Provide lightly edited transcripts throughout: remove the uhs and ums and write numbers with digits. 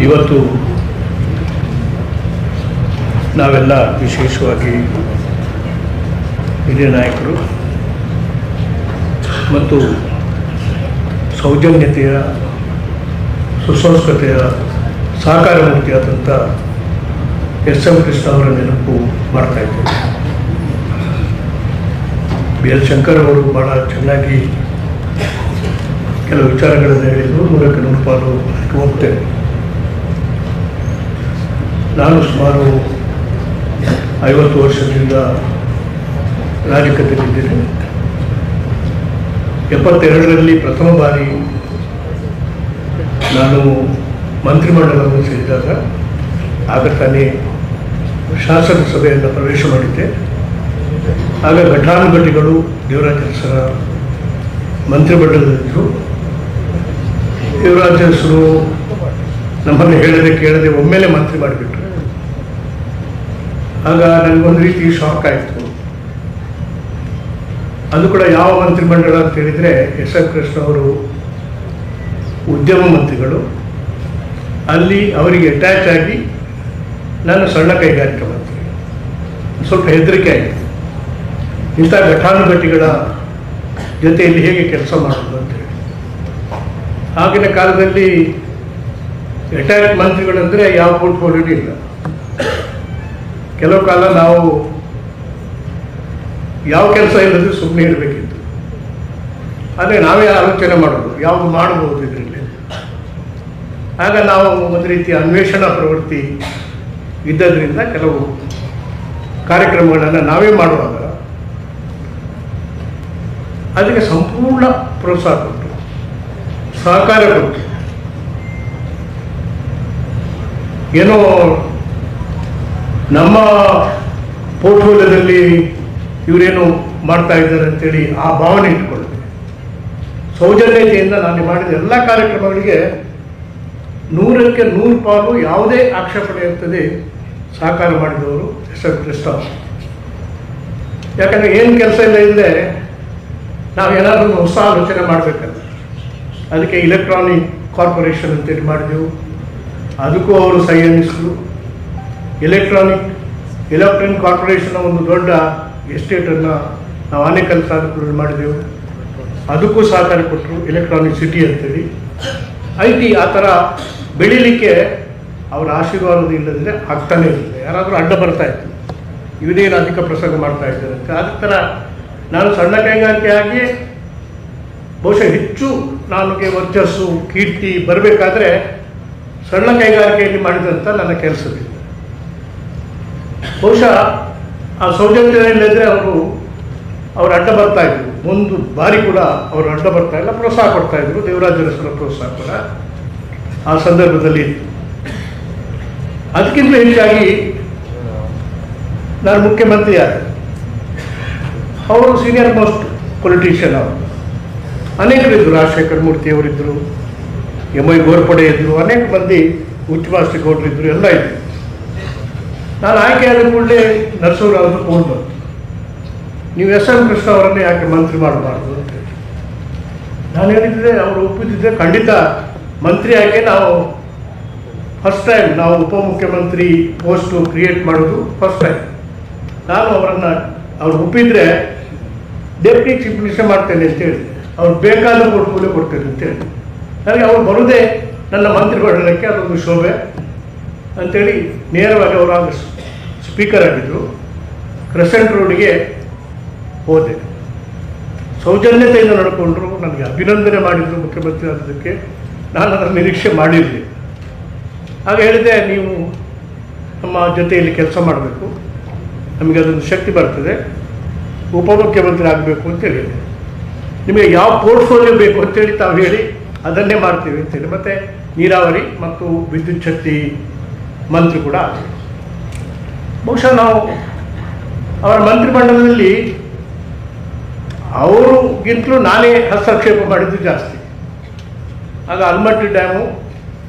ಇವತ್ತು ನಾವೆಲ್ಲ ವಿಶೇಷವಾಗಿ ಹಿರಿಯ ನಾಯಕರು ಮತ್ತು ಸೌಜನ್ಯತೆಯ ಸುಸಂಸ್ಕೃತೆಯ ಸಹಕಾರ ಮೂರ್ತಿಯಾದಂಥ ಎಸ್ ಎಂ ಕೃಷ್ಣ ಅವರ ನೆನಪು ಮಾಡ್ತಾಯಿದ್ದೇವೆ. ಬಿ ಎಲ್ ಶಂಕರ್ ಅವರು ಭಾಳ ಚೆನ್ನಾಗಿ ಕೆಲವು ವಿಚಾರಗಳನ್ನು ಹೇಳಿದರು. 100ಕ್ಕೆ 100 ಪಾಲು ಹೋಗ್ತೇನೆ. ನಾನು ಸುಮಾರು 50 ವರ್ಷದಿಂದ ರಾಜಕೀಯದಲ್ಲಿದ್ದೇನೆ. 72ರಲ್ಲಿ ಪ್ರಥಮ ಬಾರಿ ನಾನು ಮಂತ್ರಿಮಂಡಲವನ್ನು ಸೇರಿದಾಗ ಆಗ ತಾನೇ ಶಾಸನ ಸಭೆಯನ್ನು ಪ್ರವೇಶ ಮಾಡಿದ್ದೆ. ಆಗ ಘಟಾನುಘಟಿಗಳು ದೇವರಾಜ ಅರಸರ ಮಂತ್ರಿಮಂಡಲದಲ್ಲಿದ್ದರು. ದೇವರಾಜ ಅರಸರು ನಮ್ಮನ್ನು ಹೇಳದೆ ಕೇಳದೆ ಒಮ್ಮೆಲೆ ಮಂತ್ರಿ ಮಾಡಿಬಿಟ್ರು. ಆಗ ನನಗೊಂದು ರೀತಿ ಶಾಕ್ ಆಯಿತು. ಅದು ಕೂಡ ಯಾವ ಮಂತ್ರಿಮಂಡಲ ಅಂತ ಹೇಳಿದರೆ ಎಸ್ ಎಂ ಕೃಷ್ಣ ಅವರು ಉದ್ಯಮ ಮಂತ್ರಿಗಳು. ಅಲ್ಲಿ ಅವರಿಗೆ ಅಟ್ಯಾಚ್ ಆಗಿ ನಾನು ಸಣ್ಣ ಕೈಗಾರಿಕಾ ಮಂತ್ರಿ. ಸ್ವಲ್ಪ ಹೆದರಿಕೆ ಆಯಿತು. ಇಂಥ ಘಟಾನುಘಟಿಗಳ ಜೊತೆಯಲ್ಲಿ ಹೇಗೆ ಕೆಲಸ ಮಾಡೋದು ಅಂತೇಳಿ. ಆಗಿನ ಕಾಲದಲ್ಲಿ ರಿಟೈರ್ಡ್ ಮಂತ್ರಿಗಳಂದರೆ ಯಾವ ಪೋರ್ಟ್ಫೋಲಿಯೋ ಇಲ್ಲ. ಕೆಲವು ಕಾಲ ನಾವು ಯಾವ ಕೆಲಸ ಇಲ್ಲದ್ರೆ ಸುಮ್ಮನೆ ಇರಬೇಕಿತ್ತು. ಆದರೆ ನಾವೇ ಆಲೋಚನೆ ಮಾಡೋದು ಯಾವುದು ಮಾಡಬಹುದು ಇದರಲ್ಲಿ. ಆಗ ನಾವು ಒಂದು ರೀತಿಯ ಅನ್ವೇಷಣಾ ಪ್ರವೃತ್ತಿ ಇದ್ದದ್ರಿಂದ ಕೆಲವು ಕಾರ್ಯಕ್ರಮಗಳನ್ನು ನಾವೇ ಮಾಡುವಾಗ ಅದಕ್ಕೆ ಸಂಪೂರ್ಣ ಪ್ರೋತ್ಸಾಹ ಕೊಟ್ಟು ಸಹಕಾರ ಕೊಟ್ಟು ಏನೋ ನಮ್ಮ ಪೋರ್ಟ್ಫೋಲಿಯೋದಲ್ಲಿ ಇವರೇನು ಮಾಡ್ತಾ ಇದ್ದಾರೆ ಅಂತೇಳಿ ಆ ಭಾವನೆ ಇಟ್ಕೊಳ್ಳಿ. ಸೌಜನ್ಯತೆಯಿಂದ ನಾನು ಮಾಡಿದ ಎಲ್ಲ ಕಾರ್ಯಕ್ರಮಗಳಿಗೆ 100ಕ್ಕೆ 100 ಪಾಲು ಯಾವುದೇ ಆಕ್ಷೇಪಣೆ ಇರ್ತದೆ ಸಹಕಾರ ಮಾಡಿದವರು ಎಸ್ ಎಂ ಕೃಷ್ಣ. ಯಾಕಂದರೆ ಏನು ಕೆಲಸ ಇಲ್ಲ ಇಲ್ಲದೆ ನಾವೇನಾದರೂ ಹೊಸ ಆಲೋಚನೆ ಮಾಡಬೇಕಲ್ಲ. ಅದಕ್ಕೆ ಇಲೆಕ್ಟ್ರಾನಿಕ್ ಕಾರ್ಪೊರೇಷನ್ ಅಂತೇಳಿ ಮಾಡಿದೆವು. ಅದಕ್ಕೂ ಅವರು ಸಹಿ ಅನ್ನಿಸಿದ್ರು. ಎಲೆಕ್ಟ್ರಾನಿಕ್ ಕಾರ್ಪೊರೇಷನ್ನ ಒಂದು ದೊಡ್ಡ ಎಸ್ಟೇಟನ್ನು ನಾವು ಆನೇಕಲ್ ತಾಲೂಕುಗಳಲ್ಲಿ ಮಾಡಿದೆವು. ಅದಕ್ಕೂ ಸಹಕಾರ ಕೊಟ್ಟರು. ಎಲೆಕ್ಟ್ರಾನಿಕ್ ಸಿಟಿ ಅಂತೇಳಿ IT ಆ ಥರ ಬೆಳೀಲಿಕ್ಕೆ ಅವರ ಆಶೀರ್ವಾದ ಇಲ್ಲದಿದ್ದರೆ ಆಗ್ತಾನೇ ಇರ್ತದೆ. ಯಾರಾದರೂ ಅಡ್ಡ ಬರ್ತಾ ಇತ್ತು, ಇವನೇನು ಅಧಿಕ ಪ್ರಸಂಗ ಮಾಡ್ತಾ ಇದ್ದಾರೆ ಅಂತ. ಅದೇ ಥರ ನಾನು ಸಣ್ಣ ಕೈಗಾರಿಕೆ ಆಗಿ ಬಹುಶಃ ಹೆಚ್ಚು ನನಗೆ ವರ್ಚಸ್ಸು ಕೀರ್ತಿ ಬರಬೇಕಾದ್ರೆ ಸಣ್ಣ ಕೈಗಾರಿಕೆಯಲ್ಲಿ ಮಾಡಿದಂಥ ನನ್ನ ಕೆಲಸದಿಂದ. ಬಹುಶಃ ಆ ಸೌಜನ್ಯದಲ್ಲಿದ್ದರೆ ಅವರು ಅಡ್ಡ ಬರ್ತಾಯಿದ್ರು. ಒಂದು ಬಾರಿ ಕೂಡ ಅವರು ಅಡ್ಡ ಬರ್ತಾ ಇಲ್ಲ, ಪ್ರೋತ್ಸಾಹ ಕೊಡ್ತಾಯಿದ್ರು. ದೇವರಾಜ ಅರಸರ ಪ್ರೋತ್ಸಾಹ ಕೂಡ ಆ ಸಂದರ್ಭದಲ್ಲಿ ಇತ್ತು. ಅದಕ್ಕಿಂತ ಹೆಚ್ಚಾಗಿ ನಾನು ಮುಖ್ಯಮಂತ್ರಿ ಆದ. ಅವರು ಸೀನಿಯರ್ ಮೋಸ್ಟ್ ಪೊಲಿಟಿಷಿಯನ್. ಅವರು ಅನೇಕರಿದ್ದರು. ರಾಜಶೇಖರ ಮೂರ್ತಿ ಅವರಿದ್ದರು, MI ಗೋರ್ಪಡೆ ಇದ್ದರು, ಅನೇಕ ಮಂದಿ ಉಚ್ಚಮಾಸ್ತಿ ಗೌಡರಿದ್ದರು, ಎಲ್ಲ ಇದ್ದರು. ನಾನು ಆಯ್ಕೆ ಆದ ಕೂಡಲೇ ನರಸರಾವ್ರದ್ದು ಫೋನ್ ಬಂತು, ನೀವು ಎಸ್ ಎಂ ಕೃಷ್ಣ ಅವರನ್ನೇ ಯಾಕೆ ಮಂತ್ರಿ ಮಾಡಬಾರ್ದು ಅಂತ ಹೇಳಿ. ನಾನು ಹೇಳಿದರೆ ಅವರು ಒಪ್ಪಿದ್ದಿದ್ದರೆ ಖಂಡಿತ ಮಂತ್ರಿ ಆಯ್ಕೆ ನಾವು ಫಸ್ಟ್ ಟೈಮ್ ನಾವು ಉಪಮುಖ್ಯಮಂತ್ರಿ ಪೋಸ್ಟು ಕ್ರಿಯೇಟ್ ಮಾಡೋದು ಫಸ್ಟ್ ಟೈಮ್. ನಾನು ಅವ್ರು ಒಪ್ಪಿದರೆ ಡೆಪ್ಯೂಟಿ ಚೀಫ್ ಮಿನಿಸ್ಟರ್ ಮಾಡ್ತೇನೆ ಅಂತೇಳಿ, ಅವ್ರು ಬೇಕಾದ ಪೋರ್ಟ್ಫೋಲಿಯೋ ಕೊಡ್ತೇನೆ ಅಂತೇಳಿ. ನನಗೆ ಅವ್ರು ಬರೋದೇ ನನ್ನ ಮಂತ್ರಿಮಂಡಲಕ್ಕೆ ಅದೊಂದು ಶೋಭೆ ಅಂಥೇಳಿ ನೇರವಾಗಿ ಅವರು ಆಗ ಸ್ಪೀಕರ್ ಆಗಿದ್ದರು. ಕ್ರೆಸೆಂಟ್ ರೋಡಿಗೆ ಹೋದೆ. ಸೌಜನ್ಯತೆಯಿಂದ ನಡ್ಕೊಂಡ್ರು. ನನಗೆ ಅಭಿನಂದನೆ ಮಾಡಿದರು ಮುಖ್ಯಮಂತ್ರಿ ಆಗೋದಕ್ಕೆ. ನಾನು ಅದರ ನಿರೀಕ್ಷೆ ಮಾಡಿರಲಿಲ್ಲ. ಆಗ ಹೇಳಿದೆ, ನೀವು ನಮ್ಮ ಜೊತೆಯಲ್ಲಿ ಕೆಲಸ ಮಾಡಬೇಕು, ನಮಗೆ ಅದೊಂದು ಶಕ್ತಿ ಬರ್ತದೆ, ಉಪಮುಖ್ಯಮಂತ್ರಿ ಆಗಬೇಕು ಅಂತೇಳಿ. ನಿಮಗೆ ಯಾವ ಪೋರ್ಟ್ಫೋಲಿಯೋ ಬೇಕು ಅಂತೇಳಿ ತಾವು ಹೇಳಿ ಅದನ್ನೇ ಮಾಡ್ತೀವಿ ಅಂತೇಳಿ. ಮತ್ತು ನೀರಾವರಿ ಮತ್ತು ವಿದ್ಯುತ್ ಶಕ್ತಿ ಮಂತ್ರಿ ಕೂಡ ಆಗ್ತೀವಿ. ಬಹುಶಃ ನಾವು ಅವರ ಮಂತ್ರಿಮಂಡಲದಲ್ಲಿ ಅವರಿಗಿಂತಲೂ ನಾನೇ ಹಸ್ತಕ್ಷೇಪ ಮಾಡಿದ್ದು ಜಾಸ್ತಿ. ಆಗ Almatti dam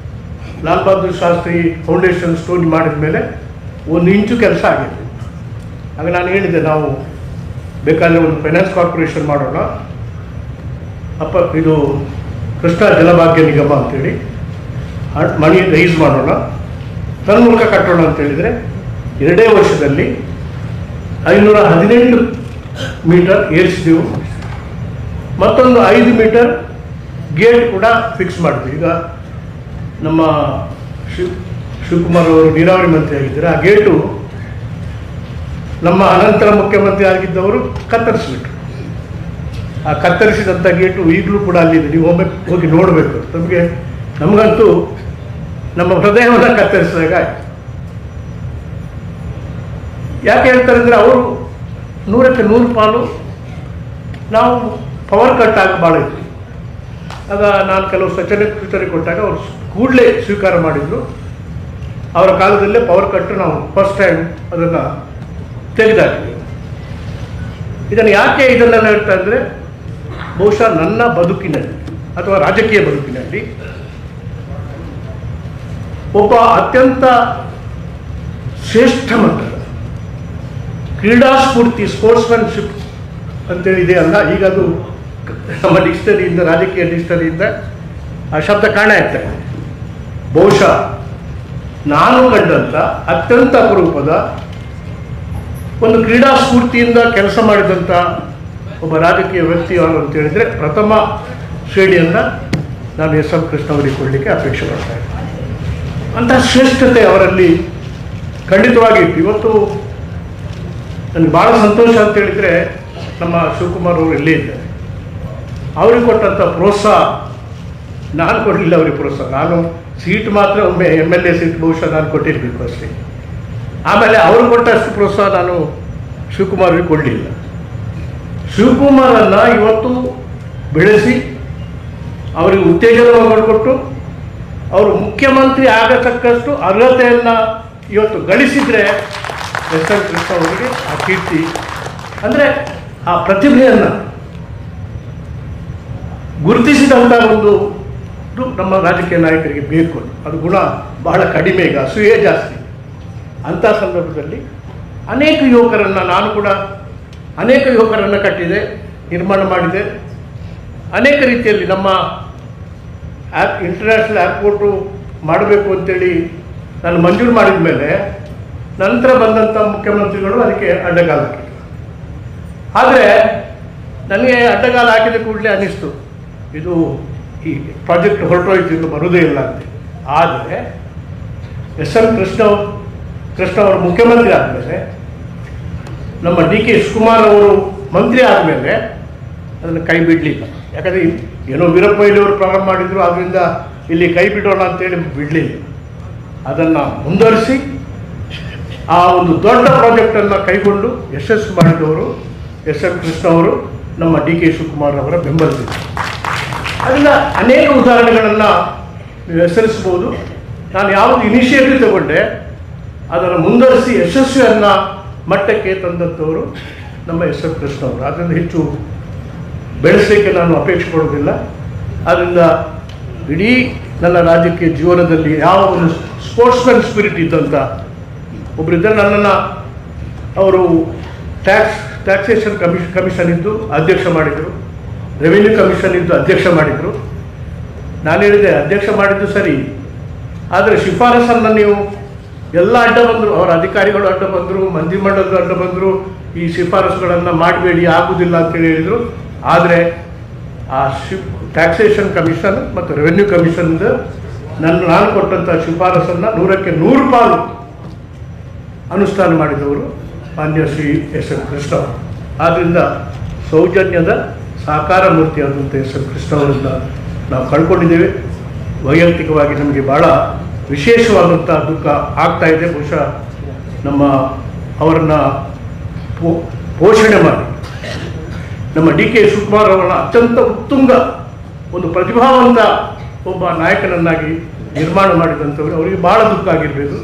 Lal Bahadur Shastri foundation stone ಮಾಡಿದ ಮೇಲೆ 1 ಇಂಚು ಕೆಲಸ ಆಗಿದೆ. ಆಗ ನಾನು ಹೇಳಿದ್ದೆ, ನಾವು ಬೇಕಾದರೆ ಒಂದು ಫೈನಾನ್ಸ್ ಕಾರ್ಪೊರೇಷನ್ ಮಾಡೋಣ, ಇದು ಕೃಷ್ಣ ಜಲಭಾಗ್ಯ ನಿಗಮ ಅಂತೇಳಿ. ಮಣಿ ರೈಸ್ ಮಾಡೋಣ, ತನ್ಮೂಲಕ ಕಟ್ಟೋಣ ಅಂತ ಹೇಳಿದರೆ 2 ವರ್ಷದಲ್ಲಿ 518 ಮೀಟರ್ ಏರಿಸಿದೆವು. ಮತ್ತೊಂದು 5 ಮೀಟರ್ ಗೇಟ್ ಕೂಡ ಫಿಕ್ಸ್ ಮಾಡಿದ್ವಿ. ಈಗ ನಮ್ಮ ಶಿವಕುಮಾರ್ ಅವರು ನೀರಾವರಿ ಮಂತ್ರಿ ಆಗಿದ್ದಾರೆ. ಆ ಗೇಟು ನಮ್ಮ ಅನಂತರ ಮುಖ್ಯಮಂತ್ರಿ ಆಗಿದ್ದವರು ಕತ್ತರಿಸಿಬಿಟ್ರು. ಆ ಕತ್ತರಿಸಿದಂಥ ಗೇಟು ಈಗಲೂ ಕೂಡ ಅಲ್ಲಿದೆ, ನೀವು ಹೋಗಿ ನೋಡಬೇಕು. ನಮಗಂತೂ ನಮ್ಮ ಹೃದಯವನ್ನು ಕತ್ತರಿಸಿದಾಗ ಆಯಿತು. ಯಾಕೆ ಹೇಳ್ತಾರೆ ಅಂದರೆ ಅವರು 100ಕ್ಕೆ 100 ಪಾಲು ನಾವು ಪವರ್ ಕಟ್ ಆಗಿ ಭಾಳ ಇದ್ವಿ. ಆಗ ನಾನು ಕೆಲವು ಸೂಚನೆ ಕೊಟ್ಟಾಗ ಅವರು ಕೂಡಲೇ ಸ್ವೀಕಾರ ಮಾಡಿದರು. ಅವರ ಕಾಲದಲ್ಲೇ ಪವರ್ ಕಟ್ ನಾವು ಫಸ್ಟ್ ಟೈಮ್ ಅದನ್ನು ತೆಗೆದಾಕಿದ್ವಿ. ಇದನ್ನು ಯಾಕೆ ಇದನ್ನೆಲ್ಲ ಹೇಳ್ತಾ ಅಂದರೆ, ಬಹುಶಃ ನನ್ನ ಬದುಕಿನಲ್ಲಿ ಅಥವಾ ರಾಜಕೀಯ ಬದುಕಿನಲ್ಲಿ ಒಬ್ಬ ಅತ್ಯಂತ ಶ್ರೇಷ್ಠ ಮಟ್ಟದ ಕ್ರೀಡಾ ಸ್ಫೂರ್ತಿ ಸ್ಪೋರ್ಟ್ಸ್ಮನ್ಶಿಪ್ ಅಂತೇಳಿ ಇದೆ ಅಲ್ಲ, ಈಗ ಅದು ನಮ್ಮ ಡಿಕ್ಷನರಿಯಿಂದ, ರಾಜಕೀಯ ಡಿಕ್ಷನರಿಯಿಂದ ಆ ಶಬ್ದ ಕಾಣ ಆಗ್ತಾ ಇದೆ. ಬಹುಶಃ ನಾನು ಕಂಡಂಥ ಅತ್ಯಂತ ಅಪರೂಪದ ಒಂದು ಕ್ರೀಡಾ ಸ್ಫೂರ್ತಿಯಿಂದ ಕೆಲಸ ಮಾಡಿದಂಥ ಒಬ್ಬ ರಾಜಕೀಯ ವ್ಯಕ್ತಿ ಅವರು ಅಂತ ಹೇಳಿದರೆ ಪ್ರಥಮ ಶ್ರೇಣಿಯನ್ನು ನಾನು ಎಸ್.ಎಂ. ಕೃಷ್ಣ ಅವರಿಗೆ ಕೊಡಲಿಕ್ಕೆ ಅಪೇಕ್ಷೆ ಪಡ್ತಾ ಇದ್ದೆ. ಅಂತಹ ಶ್ರೇಷ್ಠತೆ ಅವರಲ್ಲಿ ಖಂಡಿತವಾಗಿ ಇತ್ತು. ಇವತ್ತು ನನಗೆ ಭಾಳ ಸಂತೋಷ ಅಂತ ಹೇಳಿದರೆ, ನಮ್ಮ ಶಿವಕುಮಾರ್ ಅವರು ಇಲ್ಲೇ ಇದ್ದಾರೆ. ಅವ್ರಿಗೆ ಕೊಟ್ಟಂಥ ಪ್ರೋತ್ಸಾಹ ನಾನು ಕೊಡಲಿಲ್ಲ. ಅವ್ರಿಗೆ ಪ್ರೋತ್ಸಾಹ ನಾನು ಸೀಟ್ ಮಾತ್ರ ಒಮ್ಮೆ MLA ಸೀಟ್ ಬಹುಶಃ ನಾನು ಕೊಟ್ಟಿರಬೇಕು ಅಷ್ಟೇ. ಆಮೇಲೆ ಅವರು ಕೊಟ್ಟಷ್ಟು ಪ್ರೋತ್ಸಾಹ ನಾನು ಶಿವಕುಮಾರ್ಗೆ ಕೊಡಲಿಲ್ಲ. ಶಿವಕುಮಾರನ್ನು ಇವತ್ತು ಬೆಳೆಸಿ ಅವರಿಗೆ ಉತ್ತೇಜನ ಮಾಡಿಕೊಟ್ಟು ಅವರು ಮುಖ್ಯಮಂತ್ರಿ ಆಗತಕ್ಕಷ್ಟು ಅರ್ಹತೆಯನ್ನು ಇವತ್ತು ಗಳಿಸಿದರೆ ಎಸ್.ಎಂ. ಕೃಷ್ಣ ಅವರಿಗೆ ಆ ಕೀರ್ತಿ, ಅಂದರೆ ಆ ಪ್ರತಿಭೆಯನ್ನು ಗುರುತಿಸಿದಂಥ ಒಂದು ನಮ್ಮ ರಾಜಕೀಯ ನಾಯಕರಿಗೆ ಬೇಕು. ಅದು ಗುಣ ಬಹಳ ಕಡಿಮೆ, ಈಗ ಅಸೂಯೆ ಜಾಸ್ತಿ. ಅಂಥ ಸಂದರ್ಭದಲ್ಲಿ ಅನೇಕ ಯುವಕರನ್ನು, ನಾನು ಕೂಡ ಅನೇಕ ಯುವಕರನ್ನು ಕಟ್ಟಿದೆ, ನಿರ್ಮಾಣ ಮಾಡಿದೆ. ಅನೇಕ ರೀತಿಯಲ್ಲಿ ನಮ್ಮ ಇಂಟರ್ನ್ಯಾಷನಲ್ ಏರ್ಪೋರ್ಟು ಮಾಡಬೇಕು ಅಂತೇಳಿ ನಾನು ಮಂಜೂರು ಮಾಡಿದ ಮೇಲೆ ನಂತರ ಬಂದಂಥ ಮುಖ್ಯಮಂತ್ರಿಗಳು ಅದಕ್ಕೆ ಅಡ್ಡಗಾಲ ಹಾಕಿದ್ರು. ಆದರೆ ನನಗೆ ಅಡ್ಡಗಾಲ ಹಾಕಿದ ಕೂಡಲೇ ಅನ್ನಿಸ್ತು, ಇದು ಈ ಪ್ರಾಜೆಕ್ಟ್ ಹೊರಟೋಯ್ತು, ಇನ್ನು ಬರೋದೇ ಇಲ್ಲ ಅಂತ. ಆದರೆ ಎಸ್.ಎಂ. ಕೃಷ್ಣ ಅವರು ಮುಖ್ಯಮಂತ್ರಿ ಆದಮೇಲೆ, ನಮ್ಮ D.K. ಶಿವಕುಮಾರ್ ಅವರು ಮಂತ್ರಿ ಆದಮೇಲೆ ಅದನ್ನು ಕೈ ಬಿಡಲಿಲ್ಲ. ಯಾಕಂದರೆ ಏನೋ ವೀರಪ್ಪ ಮೊಯ್ಲಿಯವರು ಪ್ರಾರಂಭ ಮಾಡಿದರು, ಅದರಿಂದ ಇಲ್ಲಿ ಕೈ ಬಿಡೋಣ ಅಂತೇಳಿ ಬಿಡಲಿಲ್ಲ. ಅದನ್ನು ಮುಂದುವರಿಸಿ ಆ ಒಂದು ದೊಡ್ಡ ಪ್ರಾಜೆಕ್ಟನ್ನು ಕೈಗೊಂಡು ಯಶಸ್ಸು ಮಾಡಿದವರು ಎಸ್.ಎಂ. ಕೃಷ್ಣ ಅವರು, ನಮ್ಮ D.K. ಶಿವಕುಮಾರ್ ಅವರ ಬೆಂಬಲಿಸಿದರು. ಅದರಿಂದ ಅನೇಕ ಉದಾಹರಣೆಗಳನ್ನು ನೀವು ಹೆಸರಿಸ್ಬೋದು. ನಾನು ಯಾವುದು ಇನಿಷಿಯೇಟಿವ್ ತಗೊಂಡೆ ಅದನ್ನು ಮುಂದುವರಿಸಿ ಯಶಸ್ವಿಯನ್ನು ಮಟ್ಟಕ್ಕೆ ತಂದಂಥವರು ನಮ್ಮ ಎಸ್.ಎಂ. ಕೃಷ್ಣ ಅವರು. ಅದರಿಂದ ಹೆಚ್ಚು ಬೆಳೆಸಲಿಕ್ಕೆ ನಾನು ಅಪೇಕ್ಷೆ ಪಡೋದಿಲ್ಲ. ಆದ್ದರಿಂದ ಇಡೀ ನನ್ನ ರಾಜಕೀಯ ಜೀವನದಲ್ಲಿ ಯಾವ ಒಂದು ಸ್ಪೋರ್ಟ್ಸ್ಮನ್ ಸ್ಪಿರಿಟ್ ಇದ್ದಂಥ ಒಬ್ಬರಿದ್ದರೆ, ನನ್ನನ್ನು ಅವರು ಟ್ಯಾಕ್ಸೇಷನ್ ಕಮಿಷನ್ ಇದ್ದು ಅಧ್ಯಕ್ಷ ಮಾಡಿದರು, ರೆವಿನ್ಯೂ ಕಮಿಷನ್ ಇದ್ದು ಅಧ್ಯಕ್ಷ ಮಾಡಿದರು. ನಾನು ಹೇಳಿದೆ, ಅಧ್ಯಕ್ಷ ಮಾಡಿದ್ದು ಸರಿ, ಆದರೆ ಶಿಫಾರಸನ್ನು ನೀವು ಎಲ್ಲ ಅಡ್ಡ ಬಂದರು, ಅವರ ಅಧಿಕಾರಿಗಳು ಅಡ್ಡ ಬಂದರು, ಮಂತ್ರಿಮಂಡಲದ ಅಡ್ಡ ಬಂದರು, ಈ ಶಿಫಾರಸುಗಳನ್ನು ಮಾಡಬೇಡಿ, ಆಗುವುದಿಲ್ಲ ಅಂತೇಳಿ ಹೇಳಿದರು. ಆದರೆ ಆ ಟ್ಯಾಕ್ಸೇಷನ್ ಕಮಿಷನ್ ಮತ್ತು ರೆವೆನ್ಯೂ ಕಮಿಷನ್ದು ನಾನು ಕೊಟ್ಟಂಥ ಶಿಫಾರಸನ್ನು 100ಕ್ಕೆ 100 ಪಾಲು ಅನುಷ್ಠಾನ ಮಾಡಿದವರು ಮಾನ್ಯ ಶ್ರೀ ಎಸ್.ಎಂ. ಕೃಷ್ಣ ಅವರು. ಆದ್ದರಿಂದ ಸೌಜನ್ಯದ ಸಾಕಾರ ಮೂರ್ತಿಯಾದಂಥ ಎಸ್.ಎಂ. ಕೃಷ್ಣ ಅವರನ್ನು ನಾವು ಕಳ್ಕೊಂಡಿದ್ದೇವೆ. ವೈಯಕ್ತಿಕವಾಗಿ ನಮಗೆ ಭಾಳ ವಿಶೇಷವಾದಂಥ ದುಃಖ ಆಗ್ತಾ ಇದೆ. ಬಹುಶಃ ಅವರನ್ನು ಪೋಷಣೆ ಮಾಡಿ ನಮ್ಮ D.K. ಶಿವಕುಮಾರ್ ಅವರನ್ನ ಅತ್ಯಂತ ಉತ್ತುಂಗ ಒಂದು ಪ್ರತಿಭಾವಂತ ಒಬ್ಬ ನಾಯಕನನ್ನಾಗಿ ನಿರ್ಮಾಣ ಮಾಡಿದಂಥವ್ರು. ಅವರಿಗೆ ಭಾಳ ದುಃಖ ಆಗಿರಬೇಕು,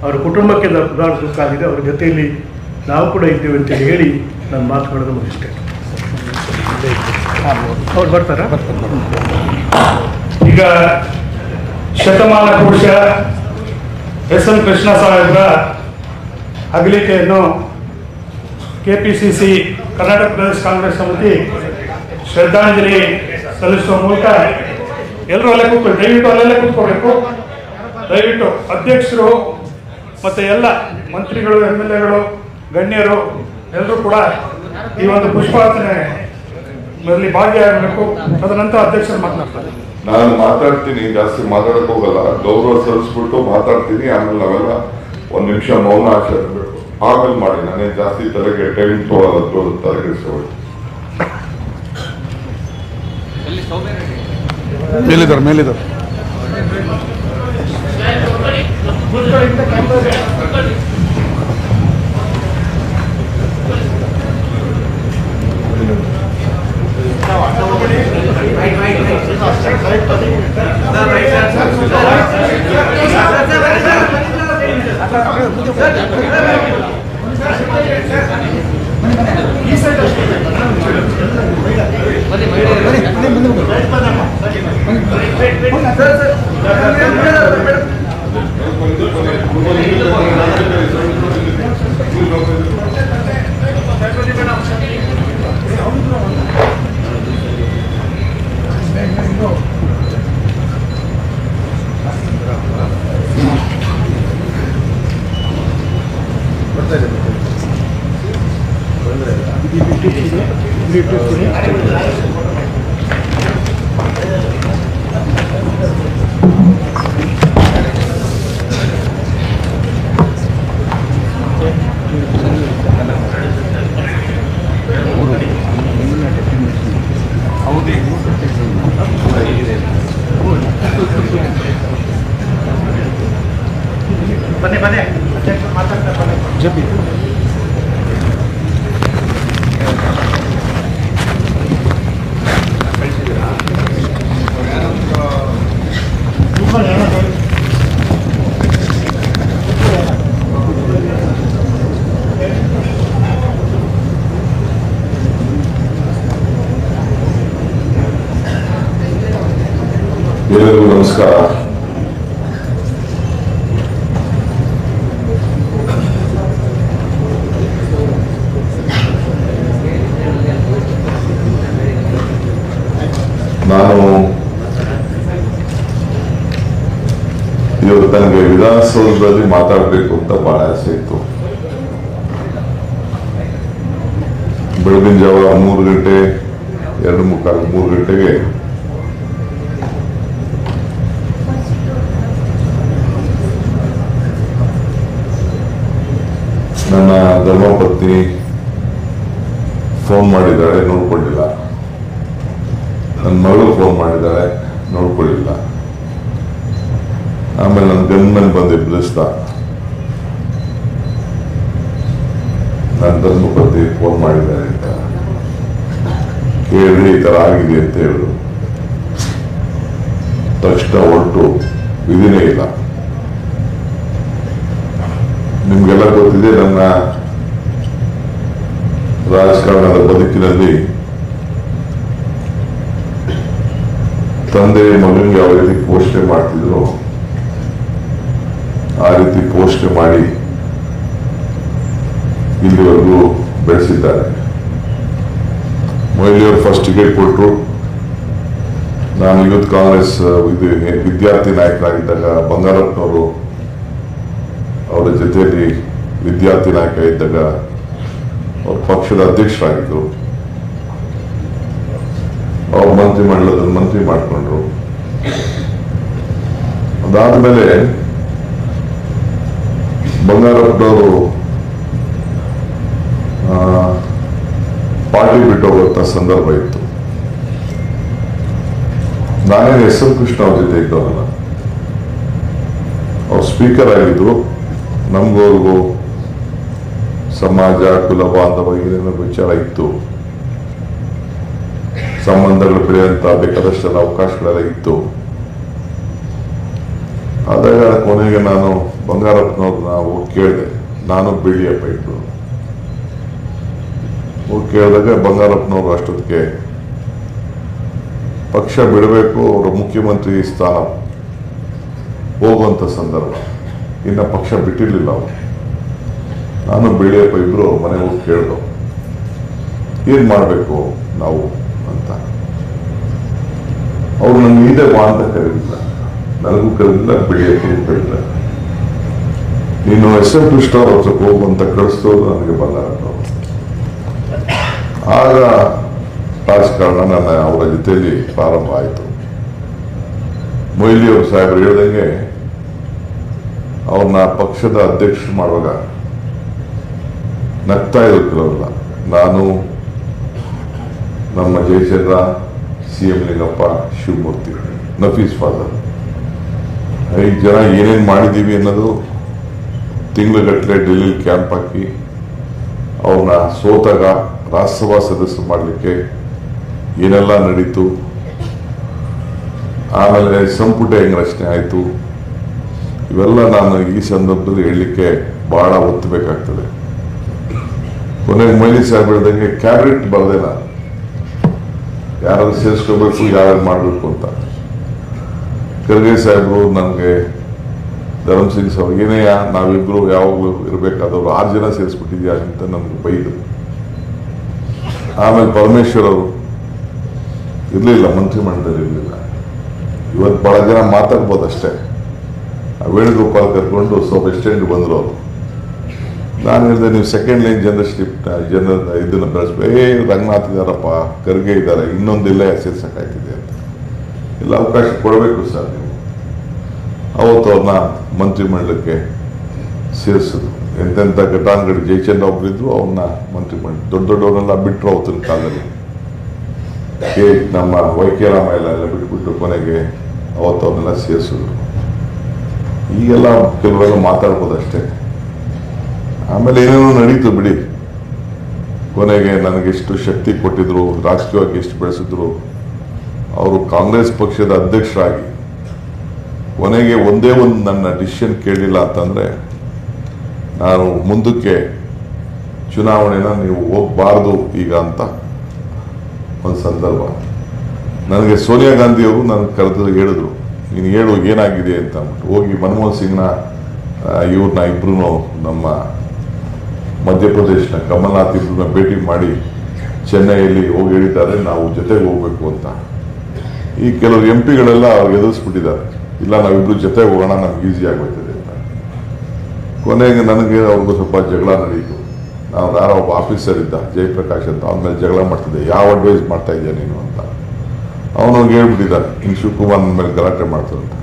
ಅವರ ಕುಟುಂಬಕ್ಕೆ ಭಾಳ ದುಃಖ ಆಗಿದೆ. ಅವರ ಜೊತೆಯಲ್ಲಿ ನಾವು ಕೂಡ ಇದ್ದೇವೆ ಅಂತೇಳಿ ಹೇಳಿ ನನ್ನ ಮಾತುಗಳನ್ನು ಮುಗಿಸ್ತೇನೆ. ಅವ್ರು ಬರ್ತಾರ? ಈಗ ಶತಮಾನ ಪುರುಷ ಎಸ್.ಎಂ. ಕೃಷ್ಣ ಸಾಹೇಬ್ರ ಅಗಲಿಕೆಯನ್ನು KPCC ಕರ್ನಾಟಕ ಪ್ರದೇಶ ಕಾಂಗ್ರೆಸ್ ಸಮಿತಿ ಶ್ರದ್ಧಾಂಜಲಿ ಸಲ್ಲಿಸುವ ಮೂಲಕ ಎಲ್ಲರೂ ಅಲ್ಲೇ ಕೂತ್ಕೊಳ್ಳಿ, ದಯವಿಟ್ಟು ಅಲ್ಲೇ ಕೂತ್ಕೋಬೇಕು. ದಯವಿಟ್ಟು ಅಧ್ಯಕ್ಷರು ಮತ್ತು ಎಲ್ಲ ಮಂತ್ರಿಗಳು, MLA ಗಳು, ಗಣ್ಯರು ಎಲ್ಲರೂ ಕೂಡ ಈ ಒಂದು ಪುಷ್ಪಾರ್ಚನೆಯಲ್ಲಿ ಭಾಗಿಯಾಗಬೇಕು. ತದನಂತರ ಅಧ್ಯಕ್ಷರು ಮಾತನಾಡ್ತಾರೆ. ನಾನು ಮಾತಾಡ್ತೀನಿ, ಜಾಸ್ತಿ ಮಾತಾಡಕ್ ಹೋಗಲ್ಲ, ಗೌರವ ಸಲ್ಲಿಸ್ಬಿಟ್ಟು ಮಾತಾಡ್ತೀನಿ. ಆಮೇಲೆ ನಾವೆಲ್ಲ ಒಂದ್ ನಿಮಿಷ ಮೌನ ಆಚರಿಸಬೇಕು, ಆಮೇಲೆ ಮಾಡಿ. ನಾನೇ ಜಾಸ್ತಿ ತಲೆಗೆ ಟೈಮ್ ತಗೊಳ್ಳೋದು ತಲೆಗೆಡಿಸ್ಕೊಳ್ಳಿ. ಮೇಲಿದ್ದಾರೆ ಬನ್ನಿ ಅಧ್ಯಕ್ಷರು ಮಾತಾಡ್ತಾರೆ. ಜಪಿ ಎಲ್ಲರಿಗೂ ನಮಸ್ಕಾರ. ನಾನು ಇವತ್ತು ನನಗೆ ವಿಧಾನಸೌಧದಲ್ಲಿ ಮಾತಾಡಬೇಕು ಅಂತ ಬಹಳ ಆಸೆ ಇತ್ತು. ಬೆಳಗಿನ ಜಾವ 3 ಗಂಟೆ 2:45 3 ಗಂಟೆಗೆ ನನ್ನ ಧರ್ಮಪತ್ನಿ ಫೋನ್ ಮಾಡಿದ್ದಾಳೆ, ನೋಡ್ಕೊಂಡಿಲ್ಲ. ನನ್ನ ಮಗಳು ಫೋನ್ ಮಾಡಿದ್ದಾಳೆ, ನೋಡ್ಕೊಳ್ಳಿಲ್ಲ. ಆಮೇಲೆ ನನ್ನ ಗನ್ಮನ್ ಬಂದು ಎಬ್ಬಿಸ್ದ. ನನ್ನ ಧರ್ಮಪತ್ನಿ ಫೋನ್ ಮಾಡಿದ್ದಾರೆ ಅಂತ ಹೇಳಿ ಈ ತರ ಆಗಿದೆ ಅಂತ ಹೇಳಿದ್ರು. ತಕ್ಷಣ ಹೊರಟು ವಿಧಿನೇ ಇಲ್ಲ. ನಿಮ್ಗೆಲ್ಲ ಗೊತ್ತಿದೆ, ನನ್ನ ರಾಜಕಾರಣದ ಬದುಕಿನಲ್ಲಿ ತಂದೆ ಮಗನಿಗೆ ಯಾವ ರೀತಿ ಪೋಷಣೆ ಮಾಡ್ತಿದ್ರು ಆ ರೀತಿ ಪೋಷಣೆ ಮಾಡಿ ಇಲ್ಲಿವರೆಗೂ ಬೆಳೆಸಿದ್ದಾರೆ. ಮೊಯ್ಲಿಯವರು ಫಸ್ಟ್ ಟಿಕೆಟ್ ಕೊಟ್ಟರು. ನಾನು ಯೂತ್ ಕಾಂಗ್ರೆಸ್ ವಿದ್ಯಾರ್ಥಿ ನಾಯಕರಾಗಿದ್ದಾಗ ಬಂಗಾರಪ್ಪನವರು ಅವರ ಜೊತೆಯಲ್ಲಿ ವಿದ್ಯಾರ್ಥಿ ನಾಯಕ ಇದ್ದಾಗ ಅವ್ರ ಪಕ್ಷದ ಅಧ್ಯಕ್ಷರಾಗಿದ್ದರು. ಅವ್ರ ಮಂತ್ರಿಮಂಡಲದಲ್ಲಿ ಮಂತ್ರಿ ಮಾಡಿಕೊಂಡ್ರು. ಅದಾದ್ಮೇಲೆ ಬಂಗಾರಪ್ಪನವರು ಪಾರ್ಟಿ ಬಿಟ್ಟು ಹೋಗುವಂತ ಸಂದರ್ಭ ಇತ್ತು. ನಾನೇನು SM ಕೃಷ್ಣ ಅವ್ರ ಜೊತೆ ಇದ್ದವಲ್ಲ, ಅವ್ರು ಸ್ಪೀಕರ್ ಆಗಿದ್ರು. ನಮಗೂ ಸಮಾಜ, ಕುಲ ಬಾಂಧವ ಏನೇನೋ ವಿಚಾರ ಇತ್ತು. ಸಂಬಂಧಗಳು ಬೆಳೆಯುವಂತ ಬೇಕಾದಷ್ಟೆಲ್ಲ ಅವಕಾಶಗಳೆಲ್ಲ ಇತ್ತು. ಆದಾಗ ಕೊನೆಗೆ ನಾನು ಬಂಗಾರಪ್ಪನವ್ರನ್ನ ಹೋಗಿ ಕೇಳಿದೆ. ನಾನು ಬಿಳಿಯಪ್ಪ ಇಟ್ಟು ಹೋಗಿ ಕೇಳಿದಾಗ ಬಂಗಾರಪ್ಪನವ್ರು ಅಷ್ಟೊತ್ತಿಗೆ ಪಕ್ಷ ಬಿಡಬೇಕು, ಅವರ ಮುಖ್ಯಮಂತ್ರಿ ಸ್ಥಾನ ಹೋಗುವಂತ ಸಂದರ್ಭ, ಇನ್ನ ಪಕ್ಷ ಬಿಟ್ಟಿರ್ಲಿಲ್ಲ ಅವರು. ನಾನು ಬಿಳಿಯಪ್ಪ ಇಬ್ರು ಮನೆ ಹೋಗಿ ಕೇಳಿದ್ರು, ಏನ್ ಮಾಡಬೇಕು ನಾವು ಅಂತ. ಅವ್ರು ನನ್ನ ಹಿಂದೆ ಬಾ ಅಂತ ಕರೀಲಿಲ್ಲ. ನನಗೂ ಕರೆದಿಲ್ಲ, ಬೆಳೆಯಕ್ಕೂ ಕರೆದಿಲ್ಲ. ನೀನು SM ಕೃಷ್ಣ ಅವ್ರ ಹತ್ರಕ್ಕೆ ಹೋಗುವಂತ ಕಳಿಸ್ತೋದು ನನಗೆ ಬಲ್ಲ. ಆಗ ರಾಜಕಾರಣ ನನ್ನ ಅವರ ಜೊತೆಯಲ್ಲಿ ಪ್ರಾರಂಭ ಆಯಿತು. ಮೊಯ್ಲಿ ಅವರು ಸಾಹೇಬರು ಹೇಳ್ದಂಗೆ ಅವ್ರನ್ನ ಪಕ್ಷದ ಅಧ್ಯಕ್ಷರು ಮಾಡುವಾಗ ನಗ್ತಾ ಇದ್ರು ಕೆಲವರೆಲ್ಲ. ನಾನು, ನಮ್ಮ ಜಯಚಂದ್ರ, CM ಲಿಂಗಪ್ಪ, ಶಿವಮೂರ್ತಿ, ನಫೀಸ್ ಫಾದರ್ 5 ಜನ ಏನೇನು ಮಾಡಿದ್ದೀವಿ ಅನ್ನೋದು ತಿಂಗಳುಗಟ್ಟಲೆ ಡೆಲ್ಲಿ ಕ್ಯಾಂಪ್ ಹಾಕಿ ಅವ್ರನ್ನ ಸೋತಾಗ ರಾಜ್ಯಸಭಾ ಸದಸ್ಯರು ಮಾಡಲಿಕ್ಕೆ ಏನೆಲ್ಲ ನಡೀತು, ಆಮೇಲೆ ಸಂಪುಟ ಹೆಂಗ್ ರಚನೆ ಆಯಿತು, ಇವೆಲ್ಲ ನಾನು ಈ ಸಂದರ್ಭದಲ್ಲಿ ಹೇಳಲಿಕ್ಕೆ ಬಹಳ ಒತ್ತು ಬೇಕಾಗ್ತದೆ. ಕೊನೆಗೆ ಮೊಯ್ಲಿ ಸಾಹೇಬ್ ಹೇಳ್ದಂಗೆ ಕ್ಯಾಬಿನೆಟ್ ಬರದೆ ನಾನು ಯಾರಾದ್ರೂ ಸೇರಿಸ್ಕೋಬೇಕು, ಯಾರು ಮಾಡಬೇಕು ಅಂತ. ಖರ್ಗೆ ಸಾಹೇಬರು ನನಗೆ ಧರ್ಮ್ ಸಿಂಗ್ ಸಾಹೇಬ್ ಏನೇಯ ನಾವಿಬ್ರು ಯಾವಾಗಲೂ ಇರಬೇಕಾದವರು 6 ಜನ ಸೇರಿಸ್ಬಿಟ್ಟಿದ್ಯಾ ಅಂತ ನಮ್ಗೆ ಬೈದರು. ಆಮೇಲೆ ಪರಮೇಶ್ವರ್ ಅವರು ಇರಲಿಲ್ಲ, ಮಂತ್ರಿಮಂಡಲದಲ್ಲಿ ಇರಲಿಲ್ಲ. ಇವತ್ತು ಬಹಳ ಜನ ಮಾತಾಡ್ಬೋದು ಅಷ್ಟೇ. ವೇಣುಗೋಪಾಲ್ ಕರ್ಕೊಂಡು ಸ್ವಲ್ಪ ಎಕ್ಸ್ಟೆಂಡ್ ಬಂದರು ಅವರು. ನಾನು ಹೇಳಿದೆ, ನೀವು ಸೆಕೆಂಡ್ ಲೈನ್ ಇದನ್ನ ಬೆಳೆಸ್ಬೇಕು. ರಂಗನಾಥ್ ಇದ್ದಾರಪ್ಪ, ಖರ್ಗೆ ಇದ್ದಾರೆ, ಇನ್ನೊಂದಿಲ್ಲ ಸೇರ್ಸಕ್ಕಾಯ್ತಿದೆ ಅಂತ. ಇಲ್ಲ, ಅವಕಾಶ ಕೊಡಬೇಕು ಸರ್ ನೀವು. ಅವತ್ತು ಅವ್ರನ್ನ ಮಂತ್ರಿಮಂಡಲಕ್ಕೆ ಸೇರಿಸಿದ್ರು. ಎಂತೆಂಥ ಘಟಾನುಘಟಿ ಜಯಚಂದ್ರ ಒಬ್ಬರಿದ್ರು, ಅವ್ರನ್ನ ಮಂತ್ರಿಮಂಡಲ ದೊಡ್ಡವರೆಲ್ಲ ಬಿಟ್ಟರು ಅವತ್ತಿನ ಕಾಲದಲ್ಲಿ. ನಮ್ಮ YK ರಾಮಾಯಣ ಎಲ್ಲ ಬಿಟ್ಬಿಟ್ಟು ಕೊನೆಗೆ ಅವತ್ತು ಅವ್ರನ್ನೆಲ್ಲ ಸೇರಿಸಿದ್ರು. ಈಗೆಲ್ಲ ಕೆಲವೆಲ್ಲ ಮಾತಾಡ್ಬೋದಷ್ಟೇ. ಆಮೇಲೆ ಏನೇನೋ ನಡೀತು ಬಿಡಿ. ಕೊನೆಗೆ ನನಗೆಷ್ಟು ಶಕ್ತಿ ಕೊಟ್ಟಿದ್ರು, ರಾಜಕೀಯವಾಗಿ ಎಷ್ಟು ಬೆಳೆಸಿದ್ರು. ಅವರು ಕಾಂಗ್ರೆಸ್ ಪಕ್ಷದ ಅಧ್ಯಕ್ಷರಾಗಿ ಕೊನೆಗೆ ಒಂದೇ ಒಂದು ನನ್ನ ಡಿಸಿಷನ್ ಕೇಳಲಿಲ್ಲ ಅಂತಂದರೆ, ನಾನು ಮುಂದಕ್ಕೆ ಚುನಾವಣೆನ ನೀವು ಹೋಗಬಾರ್ದು ಈಗ ಅಂತ ಒಂದು ಸಂದರ್ಭ. ನನಗೆ ಸೋನಿಯಾ ಗಾಂಧಿಯವರು ನನಗೆ ಕರೆದು ಹೇಳಿದ್ರು, ನೀನು ಹೇಳು ಏನಾಗಿದೆ ಅಂತ ಅಂದ್ಬಿಟ್ಟು. ಹೋಗಿ ಮನಮೋಹನ್ ಸಿಂಗ್ನ ಇವ್ರನ್ನ ಇಬ್ಬರೂ ನಮ್ಮ ಮಧ್ಯಪ್ರದೇಶನ ಕಮಲ್ನಾಥ್ ಇಬ್ಬರನ್ನ ಭೇಟಿ ಮಾಡಿ ಚೆನ್ನೈಯಲ್ಲಿ ಹೋಗಿ ಹೇಳಿದ್ದಾರೆ, ನಾವು ಜೊತೆಗೆ ಹೋಗ್ಬೇಕು ಅಂತ. ಈ ಕೆಲವರು MP ಗಳೆಲ್ಲ ಅವ್ರಿಗೆ ಎದುರಿಸ್ಬಿಟ್ಟಿದ್ದಾರೆ, ಇಲ್ಲ ನಾವಿಬ್ರು ಜೊತೆಗೆ ಹೋಗೋಣ, ನಮ್ಗೆ ಈಸಿ ಆಗೋಯ್ತದೆ ಅಂತ. ಕೊನೆಗೆ ನನಗೆ ಅವ್ರಿಗೂ ಸ್ವಲ್ಪ ಜಗಳ ನಡೀತು. ನಾವು ಯಾರೋ ಒಬ್ಬ ಆಫೀಸರ್ ಇದ್ದ, ಜಯಪ್ರಕಾಶ್ ಅಂತ, ಅವನ ಮೇಲೆ ಜಗಳ ಮಾಡ್ತಿದ್ದೆ. ಯಾವ ಅಡ್ವೈಸ್ ಮಾಡ್ತಾ ಇದೆಯಾ ನೀನು ಅಂತ. ಅವನು ಹೇಳ್ಬಿಟ್ಟಿದ್ದಾನೆ, ಹಿಂಗೆ ಶಿವಕುಮಾರ್ ನನ್ನ ಮೇಲೆ ಗಲಾಟೆ ಮಾಡ್ತಾರೆ ಅಂತ.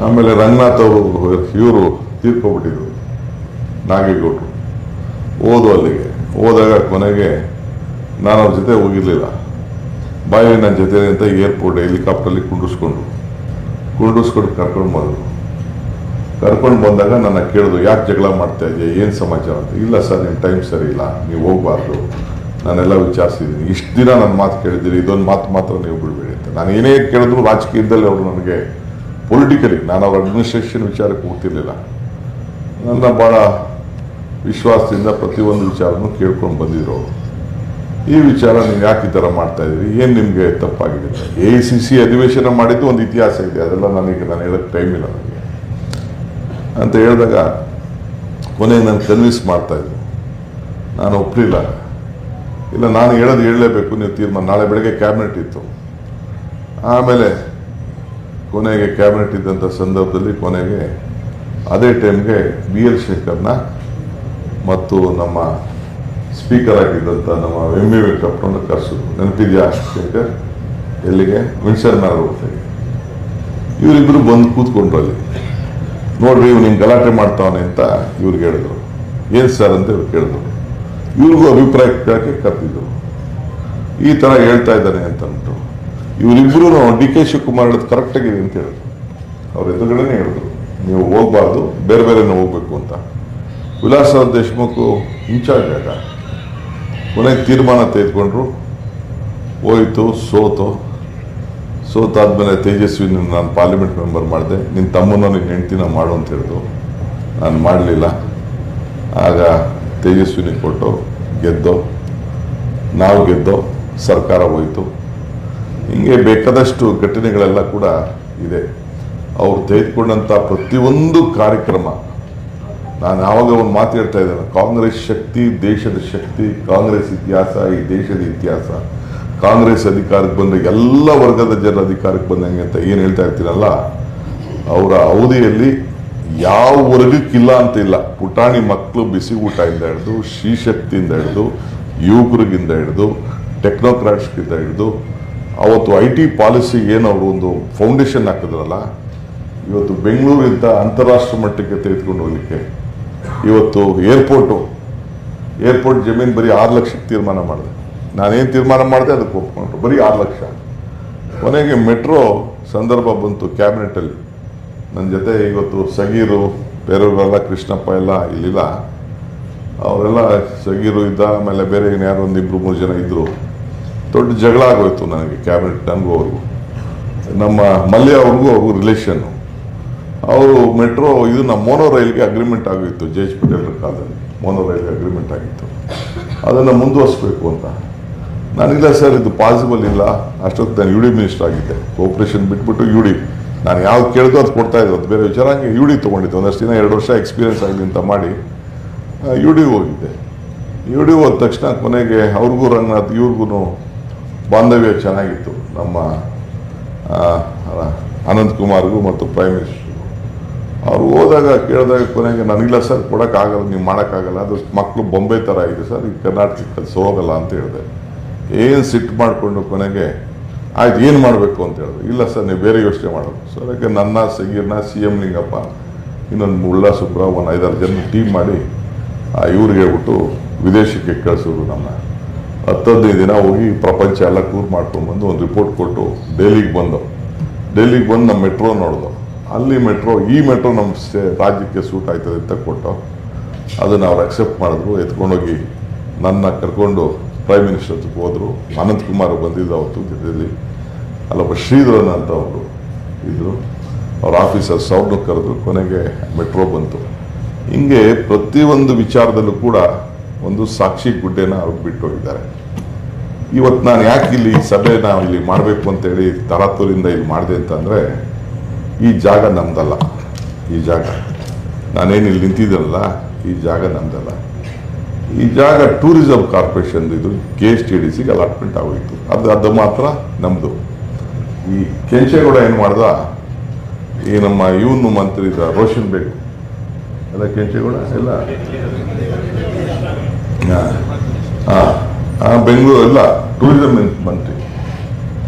ಆಮೇಲೆ ರಂಗನಾಥ್ ಅವರು ಇವರು ತೀರ್ಕೊಬಿಟ್ಟಿದ್ರು, ನಾಗೇಗೌಡರು. ಅಲ್ಲಿಗೆ ಹೋದಾಗ ಕೊನೆಗೆ ನಾನು ಅವ್ರ ಜೊತೆ ಹೋಗಿರ್ಲಿಲ್ಲ. ಬಾಯಿ ನನ್ನ ಜೊತೆ ಅಂತ ಏರ್ಪೋರ್ಟ್ ಹೆಲಿಕಾಪ್ಟರ್ಲಿ ಕುಂಡಿಸ್ಕೊಂಡು ಕರ್ಕೊಂಡು ಬಂದಾಗ ನನ್ನ ಕೇಳಿದ್ರು, ಯಾಕೆ ಜಗಳ ಮಾಡ್ತಾ ಇದೆಯಾ, ಏನು ಸಮಾಚಾರ ಅಂತ. ಇಲ್ಲ ಸರ್, ನಿಮ್ಮ ಟೈಮ್ ಸರಿ ಇಲ್ಲ, ನೀವು ಹೋಗಬಾರ್ದು, ನಾನೆಲ್ಲ ವಿಚಾರಿಸಿದ್ದೀನಿ, ಇಷ್ಟು ದಿನ ನನ್ನ ಮಾತು ಕೇಳಿದ್ದೀರಿ, ಇದೊಂದು ಮಾತು ಮಾತ್ರ ನೀವು ಬಿಡಬೇಡಿ ಅಂತ. ನಾನು ಏನೇ ಕೇಳಿದ್ರು ರಾಜಕೀಯದಲ್ಲಿ ಅವರು ನನಗೆ ಪೊಲಿಟಿಕಲಿ, ನಾನು ಅವ್ರ ಅಡ್ಮಿನಿಸ್ಟ್ರೇಷನ್ ವಿಚಾರಕ್ಕೆ ಹೋಗ್ತಿರ್ಲಿಲ್ಲ. ನನ್ನ ಭಾಳ ವಿಶ್ವಾಸದಿಂದ ಪ್ರತಿಯೊಂದು ವಿಚಾರನೂ ಕೇಳ್ಕೊಂಡು ಬಂದಿದ್ರು ಅವರು. ಈ ವಿಚಾರ ನೀವು ಯಾಕೆ ಈ ಥರ ಮಾಡ್ತಾ ಇದ್ದೀರಿ, ಏನು ನಿಮಗೆ ತಪ್ಪಾಗಿದೆ. AICC ಅಧಿವೇಶನ ಮಾಡಿದ್ದು ಒಂದು ಇತಿಹಾಸ ಇದೆ, ಅದೆಲ್ಲ ನಾನು ಹೇಳೋಕ್ಕೆ ಟೈಮ್ ಇಲ್ಲ ನನಗೆ ಅಂತ ಹೇಳಿದಾಗ ಕೊನೆಗೆ ನಾನು ಕನ್ವಿನ್ಸ್ ಮಾಡ್ತಾಯಿದ್ರು. ನಾನು ಒಪ್ಪಲಿಲ್ಲ. ಇಲ್ಲ, ನಾನು ಹೇಳಲೇಬೇಕು, ನೀವು ತೀರ್ಮಾನ. ನಾಳೆ ಬೆಳಗ್ಗೆ ಕ್ಯಾಬಿನೆಟ್ ಇತ್ತು. ಆಮೇಲೆ ಕೊನೆಗೆ ಕ್ಯಾಬಿನೆಟ್ ಇದ್ದಂಥ ಸಂದರ್ಭದಲ್ಲಿ ಕೊನೆಗೆ ಅದೇ ಟೈಮ್ಗೆ BL ಶೇಖರ್ನ ಮತ್ತು ನಮ್ಮ ಸ್ಪೀಕರ್ ಆಗಿದ್ದಂಥ ನಮ್ಮ MV ವೆಂಕಟಪ್ಪನನ್ನು ಕರೆಸಿದ್ರು. ನೆನಪಿದೆಯಾ ಶೇಖರ್? ಎಲ್ಲಿಗೆ? ವಿನ್ಸರ್ ಮ್ಯಾಲ್ ಹೋಗ್ತಾರೆ. ಇವರಿಬ್ಬರು ಬಂದು ಕೂತ್ಕೊಂಡ್ರು ಅಲ್ಲಿ. ನೋಡ್ರಿ, ಇವ್ರು ನಿಮ್ಗೆ ಗಲಾಟೆ ಮಾಡ್ತಾವನೆ ಅಂತ ಇವ್ರಿಗೆ ಹೇಳಿದ್ರು. ಏನು ಸರ್ ಅಂತ ಇವ್ರು ಕೇಳಿದ್ರು. ಇವ್ರಿಗೂ ಅಭಿಪ್ರಾಯ ಕೇಳಕ್ಕೆ ಕರೆದಿದ್ರು. ಈ ಥರ ಹೇಳ್ತಾ ಇದ್ದಾನೆ ಅಂತ ಅಂದ್ಬಿಟ್ಟು ಇವರಿಬ್ಬರು DK ಶಿವಕುಮಾರ್ ಹೇಳೋದು ಕರೆಕ್ಟಾಗಿದೆ ಅಂತ ಹೇಳಿದ್ರು. ಅವ್ರ ಎದುರುಗಡೆನೇ ಹೇಳಿದ್ರು, ನೀವು ಹೋಗ್ಬಾರ್ದು, ಬೇರೆ ಬೇರೆನೇ ಹೋಗ್ಬೇಕು ಅಂತ. ವಿಲಾಸರಾವ್ ದೇಶಮುಖ್ ಇನ್ಚಾರ್ಜ್ ಆಗ ಕೊನೆಗೆ ತೀರ್ಮಾನ ತೆಗೆದುಕೊಂಡ್ರು. ಹೋಯಿತು, ಸೋತಾದ್ಮೇಲೆ ತೇಜಸ್ವಿನ ನಾನು ಪಾರ್ಲಿಮೆಂಟ್ ಮೆಂಬರ್ ಮಾಡಿದೆ. ನಿನ್ನ ತಮ್ಮನ ನಿನ್ನ ಹೆಂಡ್ತಿನ ಮಾಡು ಅಂತ ಹೇಳಿದ್ರು. ನಾನು ಮಾಡಲಿಲ್ಲ. ಆಗ ತೇಜಸ್ವಿನಿಗೆ ಕೊಟ್ಟು ನಾವು ಗೆದ್ದೋ, ಸರ್ಕಾರ ಹೋಯಿತು. ಹಿಂಗೆ ಬೇಕಾದಷ್ಟು ಘಟನೆಗಳೆಲ್ಲ ಕೂಡ ಇದೆ. ಅವ್ರು ತೆಗೆದುಕೊಂಡಂಥ ಪ್ರತಿಯೊಂದು ಕಾರ್ಯಕ್ರಮ, ನಾನು ಆವಾಗ ಒಂದು ಮಾತು ಹೇಳ್ತಾ ಇದ್ದೇನೆ, ಕಾಂಗ್ರೆಸ್ ಶಕ್ತಿ, ದೇಶದ ಶಕ್ತಿ, ಕಾಂಗ್ರೆಸ್ ಇತಿಹಾಸ, ಈ ದೇಶದ ಇತಿಹಾಸ. ಕಾಂಗ್ರೆಸ್ ಅಧಿಕಾರಕ್ಕೆ ಬಂದರೆ ಎಲ್ಲ ವರ್ಗದ ಜನರ ಅಧಿಕಾರಕ್ಕೆ ಬಂದಂಗೆ ಅಂತ ಏನು ಹೇಳ್ತಾ ಇರ್ತೀನಲ್ಲ, ಅವರ ಅವಧಿಯಲ್ಲಿ ಯಾವ ವರ್ಗಕ್ಕಿಲ್ಲ ಅಂತ ಇಲ್ಲ. ಪುಟಾಣಿ ಮಕ್ಕಳು ಬಿಸಿ ಊಟದಿಂದ ಹಿಡಿದು, ಶ್ರೀಶಕ್ತಿಯಿಂದ ಹಿಡಿದು, ಯುವಕರಿಗಿಂದ ಹಿಡಿದು, ಟೆಕ್ನೋಕ್ರಾಟ್ಸ್ಗಿಂದ ಹಿಡಿದು, ಅವತ್ತು IT ಪಾಲಿಸಿ ಏನು ಅವರು ಒಂದು ಫೌಂಡೇಶನ್ ಹಾಕಿದ್ರಲ್ಲ, ಇವತ್ತು ಬೆಂಗಳೂರಿಂದ ಅಂತಾರಾಷ್ಟ್ರೀಯ ಮಟ್ಟಕ್ಕೆ ತೆಗೆದುಕೊಂಡು ಹೋಗ್ಲಿಕ್ಕೆ ಇವತ್ತು ಏರ್ಪೋರ್ಟ್ ಜಮೀನು ಬರೀ 6 ಲಕ್ಷಕ್ಕೆ ತೀರ್ಮಾನ ಮಾಡಿದೆ. ನಾನೇನು ತೀರ್ಮಾನ ಮಾಡಿದೆ ಅದಕ್ಕೆ ಒಪ್ಕೊಂಡ್ರು, ಬರೀ 6 ಲಕ್ಷ. ಕೊನೆಗೆ ಮೆಟ್ರೋ ಸಂದರ್ಭ ಬಂತು ಕ್ಯಾಬಿನೆಟಲ್ಲಿ. ನನ್ನ ಜೊತೆ ಇವತ್ತು ಸಗೀರು, ಬೇರೆಯವರೆಲ್ಲ, ಕೃಷ್ಣಪ್ಪ ಎಲ್ಲ ಇಲ್ಲಿಲ್ಲ, ಅವರೆಲ್ಲ ಸಗೀರು ಇದ್ದ, ಆಮೇಲೆ ಬೇರೆ ಯಾರೋ ಒಂದು 2-3 ಜನ ಇದ್ದರು. ದೊಡ್ಡ ಜಗಳ ಆಗೋಯ್ತು ನನಗೆ ಕ್ಯಾಬಿನೆಟ್, ನನಗೂ ಅವ್ರಿಗೂ, ನಮ್ಮ ಮಲ್ಯ ಅವ್ರಿಗೂ ರಿಲೇಷನ್ನು. ಅವರು ಮೆಟ್ರೋ ಇದನ್ನ ಮೋನೋ ರೈಲ್ಗೆ ಅಗ್ರಿಮೆಂಟ್ ಆಗಿತ್ತು, ಜಯೇಶ್ ಪಟೇಲ್ ಕಾಲದಲ್ಲಿ ಮೋನೋ ರೈಲ್ಗೆ ಅಗ್ರಿಮೆಂಟ್ ಆಗಿತ್ತು, ಅದನ್ನು ಮುಂದುವರಿಸಬೇಕು ಅಂತ. ನಾನಿಲ್ಲ ಸರ್, ಇದು ಪಾಸಿಬಲ್ ಇಲ್ಲ. ಅಷ್ಟೊತ್ತು ನಾನು UD ಮಿನಿಸ್ಟರ್ ಆಗಿದ್ದೆ, ಕೋಆಪರೇಷನ್ ಬಿಟ್ಬಿಟ್ಟು UD ನಾನು ಯಾವ್ದು ಕೇಳಿದ್ರು ಅದು ಕೊಡ್ತಾ ಇದ್ರು, ಅದು ಬೇರೆ ವಿಚಾರ. ಹಂಗೆ UD ತೊಗೊಂಡಿದ್ದು, ಒಂದಷ್ಟು ದಿನ 2 ವರ್ಷ ಎಕ್ಸ್ಪೀರಿಯನ್ಸ್ ಆಗಲಿ ಅಂತ ಮಾಡಿ UD ಹೋಗಿದ್ದೆ. UD ಹೋದ ತಕ್ಷಣ ಕೊನೆಗೆ ಅವ್ರಿಗೂ ರಂಗನಾಥ್ ಇವ್ರಿಗೂ ಬಾಂಧವ್ಯ ಚೆನ್ನಾಗಿತ್ತು, ನಮ್ಮ ಅನಂತ್ ಕುಮಾರ್ಗೂ ಮತ್ತು ಪ್ರೈಮ್ ಮಿನಿಸ್ಟರ್ಗೂ. ಅವ್ರು ಹೋದಾಗ ಕೇಳಿದಾಗ ಕೊನೆಗೆ ನಾನಿಲ್ಲ ಸರ್, ಕೊಡೋಕ್ಕಾಗಲ್ಲ, ನೀವು ಮಾಡೋಕ್ಕಾಗಲ್ಲ, ಅದು ಮಕ್ಕಳು ಬೊಂಬೆ ಥರ ಇದೆ ಸರ್, ಈ ಕರ್ನಾಟಕದಲ್ಲಿ ಸೋಗಲ್ಲ ಅಂತ ಹೇಳಿದೆ. ಏನು ಸಿಟ್ಟು ಮಾಡಿಕೊಂಡು ಕೊನೆಗೆ ಆಯ್ತು ಏನು ಮಾಡಬೇಕು ಅಂತ ಹೇಳಿದ್ರು. ಇಲ್ಲ ಸರ್, ನೀವು ಬೇರೆ ಯೋಚನೆ ಮಾಡೋದು ಸರ್. ಅದಕ್ಕೆ ನನ್ನ ಸಗೀರ್ನ CM ಲಿಂಗಪ್ಪ, ಇನ್ನೊಂದು ಮುಳ್ಳ ಸುಬ್ರ, ಒಂದು 5-6 ಜನ ಟೀಮ್ ಮಾಡಿ ಇವ್ರಿಗೆ ಹೇಳ್ಬಿಟ್ಟು ವಿದೇಶಕ್ಕೆ ಕಳಿಸಿದ್ರು. ನಮ್ಮ 10-15 ದಿನ ಹೋಗಿ ಪ್ರಪಂಚ ಎಲ್ಲ ಟೂರ್ ಮಾಡ್ಕೊಂಡ್ಬಂದು ಒಂದು ರಿಪೋರ್ಟ್ ಕೊಟ್ಟು ಡೆಲ್ಲಿಗೆ ಬಂದು ನಮ್ಮ ಮೆಟ್ರೋ ನೋಡಿದು. ಅಲ್ಲಿ ಈ ಮೆಟ್ರೋ ನಮ್ಮ ರಾಜ್ಯಕ್ಕೆ ಸೂಟ್ ಆಯ್ತದೆ ಅಂತ ಕೊಟ್ಟು ಅದನ್ನು ಅವ್ರು ಅಕ್ಸೆಪ್ಟ್ ಮಾಡಿದ್ರು. ಎತ್ಕೊಂಡೋಗಿ ನನ್ನ ಕರ್ಕೊಂಡು ಪ್ರೈಮ್ ಮಿನಿಸ್ಟರ್ ಹತ್ರಕ್ಕೆ ಹೋದರು. ಅನಂತ್ ಕುಮಾರ್ ಬಂದಿದ್ದು ಅವತ್ತು ಜೊತೆಯಲ್ಲಿ, ಅಲ್ಲೊಬ್ಬ ಶ್ರೀಧರನ್ ಅಂತ ಅವರು ಇದ್ದರು, ಅವ್ರ ಆಫೀಸರ್ಸ್, ಅವ್ರನ್ನೂ ಕರೆದ್ರು. ಕೊನೆಗೆ ಮೆಟ್ರೋ ಬಂತು. ಹಿಂಗೆ ಪ್ರತಿಯೊಂದು ವಿಚಾರದಲ್ಲೂ ಕೂಡ ಒಂದು ಸಾಕ್ಷಿ ಗುಡ್ಡೆನ ಅವ್ರು ಬಿಟ್ಟು ಹೋಗಿದ್ದಾರೆ. ಇವತ್ತು ನಾನು ಯಾಕೆ ಇಲ್ಲಿ ಸಭೆನ ಇಲ್ಲಿ ಮಾಡಬೇಕು ಅಂತೇಳಿ ತರಾತುರಿಂದ ಇಲ್ಲಿ ಮಾಡಿದೆ ಅಂತಂದರೆ, ಈ ಜಾಗ ನಮ್ದಲ್ಲ. ಈ ಜಾಗ ನಾನೇನು ಇಲ್ಲಿ ನಿಂತಿದ್ದಲ್ಲ, ಈ ಜಾಗ ನಮ್ದಲ್ಲ. ಈ ಜಾಗ ಟೂರಿಸಂ ಕಾರ್ಪೊರೇಷನ್, ಇದು KSTDCಗೆ ಅಲಾಟ್ಮೆಂಟ್ ಆಗೋಯಿತು. ಅದು ಮಾತ್ರ ನಮ್ಮದು. ಈ ಕೆಂಚೇಗೌಡ ಏನು ಮಾಡ್ದ, ಈ ನಮ್ಮ ಇವನು ಮಂತ್ರಿ ಇದ್ದ ರೋಷನ್ ಬೇಗ್ ಎಲ್ಲ, ಕೆಂಚೇಗೌಡ ಎಲ್ಲ ಬೆಂಗಳೂರು ಎಲ್ಲ ಟೂರಿಸಂ ಮಂತ್ರಿ,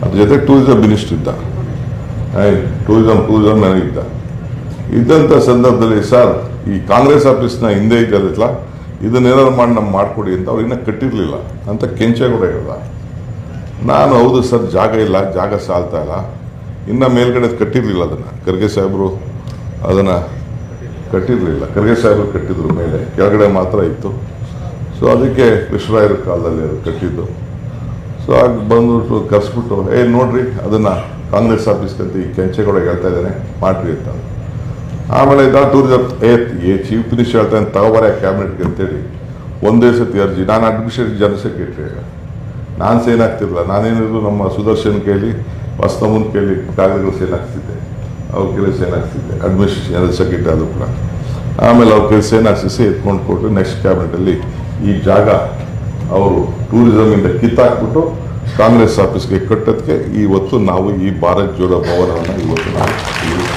ಅದ್ರ ಜೊತೆ ಟೂರಿಸಂ ಮಿನಿಸ್ಟರ್ ಇದ್ದ, ಟೂರಿಸಂ ನನಗಿದ್ದ. ಇದ್ದಂಥ ಸಂದರ್ಭದಲ್ಲಿ ಸರ್, ಈ ಕಾಂಗ್ರೆಸ್ ಆಫೀಸ್ನ ಹಿಂದೆ ಇದ್ದಲ್ಲ, ಇದನ್ನೇನಾದ್ರು ಮಾಡಿ ನಮ್ಗೆ ಮಾಡಿಕೊಡಿ ಅಂತ ಅವ್ರು ಇನ್ನೂ ಕಟ್ಟಿರಲಿಲ್ಲ ಅಂತ ಕೆಂಚೇಗೌಡ ಹೇಳ್ದ. ನಾನು ಹೌದು ಸರ್, ಜಾಗ ಇಲ್ಲ, ಜಾಗ ಸಾಲ್ತಾ ಇಲ್ಲ, ಇನ್ನು ಮೇಲ್ಗಡೆ ಕಟ್ಟಿರಲಿಲ್ಲ ಅದನ್ನು. ಖರ್ಗೆ ಸಾಹೇಬರು ಅದನ್ನು ಕಟ್ಟಿರಲಿಲ್ಲ, ಖರ್ಗೆ ಸಾಹೇಬರು ಕಟ್ಟಿದ್ರು, ಮೇಲೆ ಕೆಳಗಡೆ ಮಾತ್ರ ಇತ್ತು. ಸೊ ಅದಕ್ಕೆ ಕೃಷ್ಣರಾಯರ ಕಾಲದಲ್ಲಿ ಅದು ಕಟ್ಟಿದ್ದು. ಸೊ ಆಗ ಬಂದ್ಬಿಟ್ಟು ಕರೆಸ್ಬಿಟ್ಟು, ನೋಡ್ರಿ ಅದನ್ನು ಕಾಂಗ್ರೆಸ್ ಆಫೀಸ್ಗಂತ ಈ ಕೆಂಚೇಗೌಡ ಹೇಳ್ತಾ ಇದ್ದಾನೆ, ಮಾಡ್ರಿ ಅಂತ. ಆಮೇಲೆ ಟೂರಿಸಂ ಚೀಫ್ ಮಿನಿಸ್ಟರ್ ಹೇಳ್ತಾನೆ, ತಗೋಬಾರ ಕ್ಯಾಬಿನೆಟ್ಗೆ ಅಂತೇಳಿ ಒಂದೇ ಸತಿ ಅರ್ಜಿ. ನಾನು ಅಡ್ಮಿನಿಸ್ಟ್ರೇಟಿವ್ ಜನರಲ್ ಸೆಕ್ರೆಟರಿ, ನಾನು ಸೈನ್ ಆಗ್ತಿರಲಿಲ್ಲ. ನಾನೇನಿದ್ರು ನಮ್ಮ ಸುದರ್ಶನ್ ಕೈಲಿ, ವಸ್ತಮನ್ ಕೈಲಿ ಕಾಗದಗಳು ಸೈನ್ ಆಗ್ತಿದ್ದೆ, ಅವ್ರ ಕೈಲಿ ಸೈನ್ ಆಗ್ತಿದ್ದೆ, ಅಡ್ಮಿನಿಸ್ಟ್ರೇಷನ್ ಜನರಲ್ ಸೆಕ್ರೆಟರಿ ಅದು ಕೂಡ. ಆಮೇಲೆ ಅವ್ರ ಕೈಲಿ ಸೈನ್ ಹಾಕ್ಸಿ ಎತ್ಕೊಂಡು ಕೊಟ್ಟು ನೆಕ್ಸ್ಟ್ ಕ್ಯಾಬಿನೆಟಲ್ಲಿ ಈ ಜಾಗ ಅವರು ಟೂರಿಸಮಿಂದ ಕಿತ್ತಾಕ್ಬಿಟ್ಟು ಕಾಂಗ್ರೆಸ್ ಆಫೀಸ್ಗೆ ಕಟ್ಟೋದಕ್ಕೆ ಇವತ್ತು ನಾವು ಈ ಭಾರತ್ ಜೋಡೋ ಭವನವನ್ನು ಇವತ್ತು ನಾವು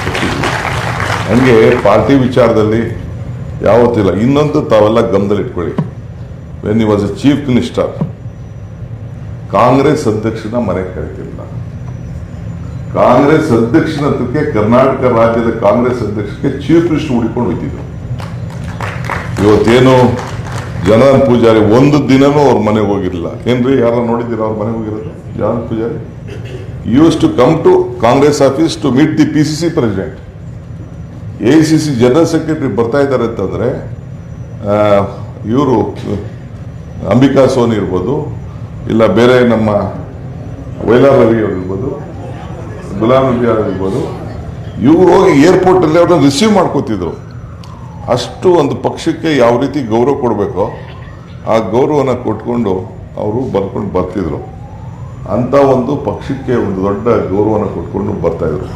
ಕಟ್ಟಿದ್ದೀವಿ. ಹಂಗೆ ಪಾರ್ಟಿ ವಿಚಾರದಲ್ಲಿ ಯಾವತ್ತಿಲ್ಲ. ಇನ್ನೊಂದು ತಾವೆಲ್ಲ ಗಮನದಲ್ಲಿ ಇಟ್ಕೊಳ್ಳಿ, when you was a chief minister, Congress ಅಧ್ಯಕ್ಷನ ಮನೆಗೆ ಕರಿತಿಲ್ಲ. ಕಾಂಗ್ರೆಸ್ ಅಧ್ಯಕ್ಷನ ಹತ್ರಕ್ಕೆ ಕರ್ನಾಟಕ ರಾಜ್ಯದ ಕಾಂಗ್ರೆಸ್ ಅಧ್ಯಕ್ಷಕ್ಕೆ ಚೀಫ್ ಮಿನಿಸ್ಟರ್ ಹುಡುಕೊಂಡು ಹೋಗ್ತಿದ್ರು. ಇವತ್ತೇನು ಜನಾರ್ದನ್ ಪೂಜಾರಿ ಒಂದು ದಿನನೂ ಅವ್ರ ಮನೆಗೆ ಹೋಗಿರಲಿಲ್ಲ. ಏನ್ರಿ, ಯಾರು ನೋಡಿದ್ದೀರಾ ಅವ್ರ ಮನೆಗೆ ಹೋಗಿರೋದು? Janardhan Poojary use to come to Congress office to meet the PCC president. AICC general secretary ಬರ್ತಾ ಇದ್ದಾರೆ ಅಂತಂದರೆ, ಇವರು ಅಂಬಿಕಾ ಸೋನಿ ಇರ್ಬೋದು, ಇಲ್ಲ ಬೇರೆ ನಮ್ಮ ವೈಲಾರ್ ರವಿ ಅವ್ರು ಇರ್ಬೋದು, ಗುಲಾಂ ನಬಿ ಅವ್ರು ಇರ್ಬೋದು, ಇವರು ಹೋಗಿ ಏರ್ಪೋರ್ಟಲ್ಲಿ ಅವ್ರನ್ನ ರಿಸೀವ್ ಮಾಡ್ಕೋತಿದ್ರು. ಅಷ್ಟು ಒಂದು ಪಕ್ಷಕ್ಕೆ ಯಾವ ರೀತಿ ಗೌರವ ಕೊಡಬೇಕೋ ಆ ಗೌರವನ ಕೊಟ್ಕೊಂಡು ಅವರು ಬರ್ತಿದ್ರು. ಅಂಥ ಒಂದು ಪಕ್ಷಕ್ಕೆ ಒಂದು ದೊಡ್ಡ ಗೌರವನ ಕೊಟ್ಕೊಂಡು ಬರ್ತಾಯಿದ್ರು.